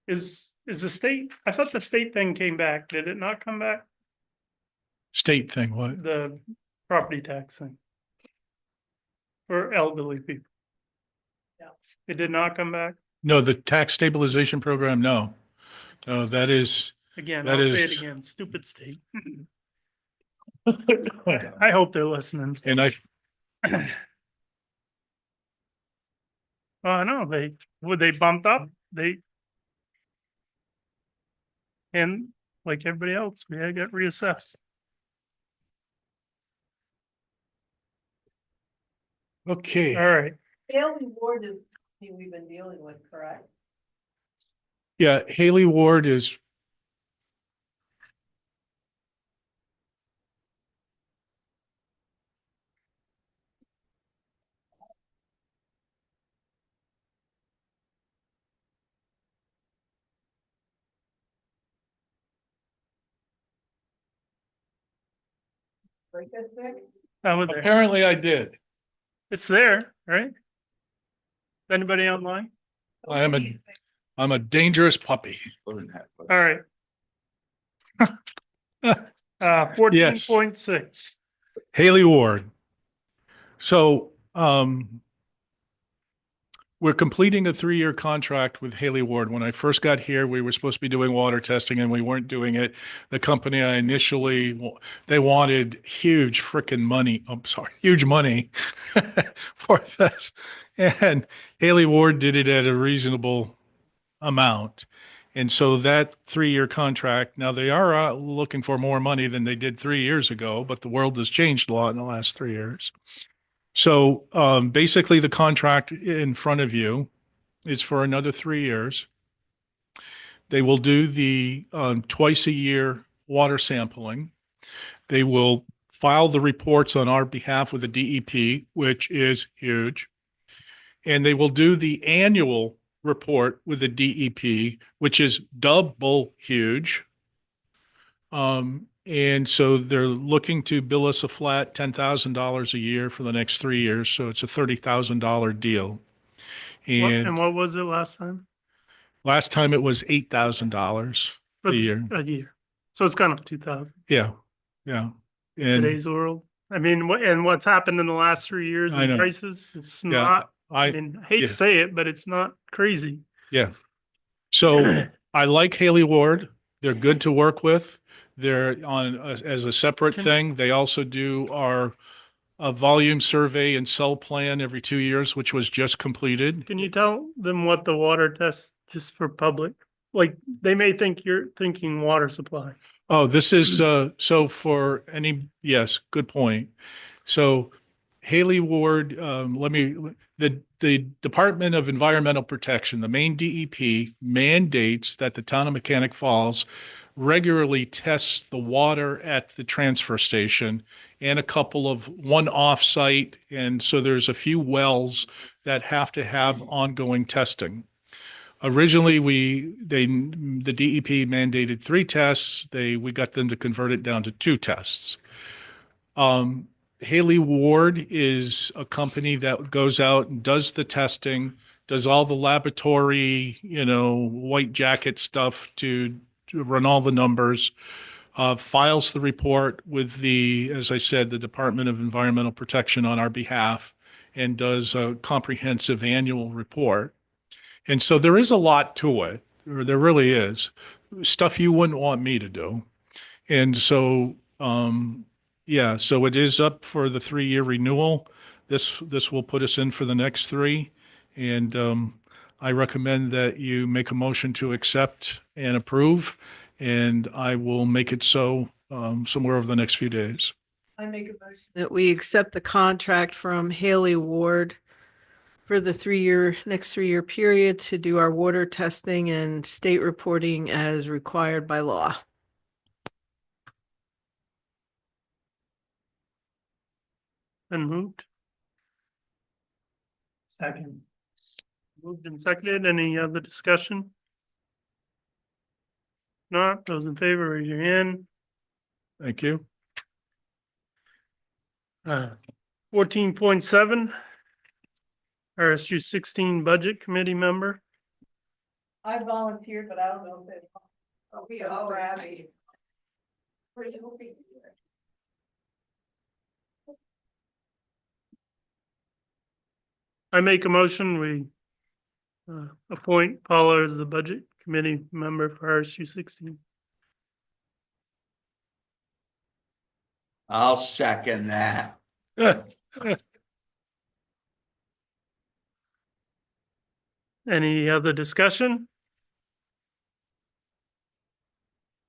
Is the state, I thought the state thing came back. Did it not come back? State thing, what? The property tax thing. For elderly people. Yeah. It did not come back? No, the tax stabilization program, no. No, that is, Again, That I'll say it is- again, stupid state. I hope they're listening. and I, Oh, no, they bumped up, and like everybody else, we had to get reassessed. okay. All right, Haley Ward is who we've been dealing with, correct? Yeah, Haley Ward is. Break this thing? that was there. Apparently I did. It's there, right? Anybody online? I'm a dangerous puppy. Wasn't that- All right. 14.6. Haley Ward. So, we're completing a 3-year contract with Haley Ward. When I first got here, we were supposed to be doing water testing and we weren't doing it. The company I initially, they wanted huge freaking money. I'm sorry, huge money for this. And Haley Ward did it at a reasonable amount. And so that 3-year contract, now they are looking for more money than they did 3 years ago, but the world has changed a lot in the last 3 years. So basically the contract in front of you is for another 3 years. They will do the twice a year water sampling. They will file the reports on our behalf with the DEP, which is huge. And they will do the annual report with the DEP, which is double huge. And so they're looking to bill us a flat $10,000 a year for the next 3 years. So it's a $30,000 deal. And And what was it last time? last time it was $8,000 For a year. A year. So it's gone up 2,000. Yeah. Yeah. And Today's world. I mean, what's happened in the last 3 years I in know. prices? It's yeah, not, I I, mean, I hate yeah. to say it, but it's not crazy. yeah. So I like Haley Ward. They're good to work with. They're on as a separate Can- thing. They also do our a volume survey and cell plan every 2 years, which was just completed. Can you tell them what the water test, just for public? Like, they may think you're thinking water supply. Oh, this is, so for any, yes, good point. So Haley Ward, the Department of Environmental Protection, the Maine DEP mandates that the town of Mechanic Falls regularly tests the water at the transfer station and a couple of one off-site. And so there's a few wells that have to have ongoing testing. Originally, the DEP mandated 3 tests. We got them to convert it down to 2 tests. Haley Ward is a company that goes out and does the testing, does all the laboratory, white jacket stuff to run all the numbers, files the report with as I said, the Department of Environmental Protection on our behalf, and does a comprehensive annual report. And so there is a lot to it, or there really is, stuff you wouldn't want me to do. And so, yeah, so it is up for the 3-year renewal. This will put us in for the next 3. And I recommend that you make a motion to accept and approve, and I will make it so somewhere over the next few days. I make a motion that we accept the contract from Haley Ward for the next 3-year period to do our water testing and state reporting as required by law. And moved. Second. Moved and seconded. Any other discussion? Not, those in favor, raise your hand. Thank you. 14.7. RSU 16 Budget Committee member. I volunteered, but I don't know if it'll be all right. I make a motion, we appoint Paula as the Budget Committee member for RSU 16. I'll second that. Any other discussion?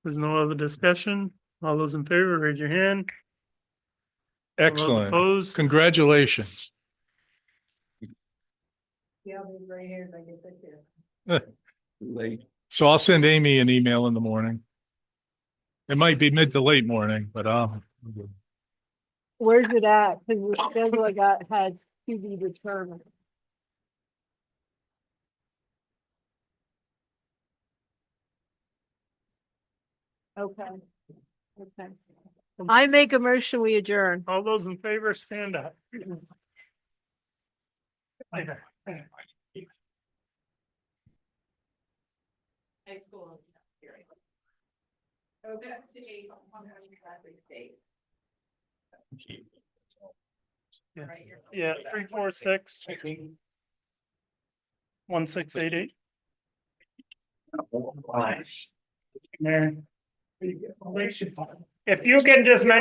There's no other discussion. All those in favor, raise your hand. All those Excellent. Opposed? Congratulations. Yeah, I'll be right here if I get this here. Late. So I'll send Amy an email in the morning. It might be mid to late morning, but Where's it at? Cause the schedule I got had to be determined. Okay. Okay. I make a motion, we adjourn. All those in favor, stand up. High school. Okay. Yeah, 346. 1688. If you can just mention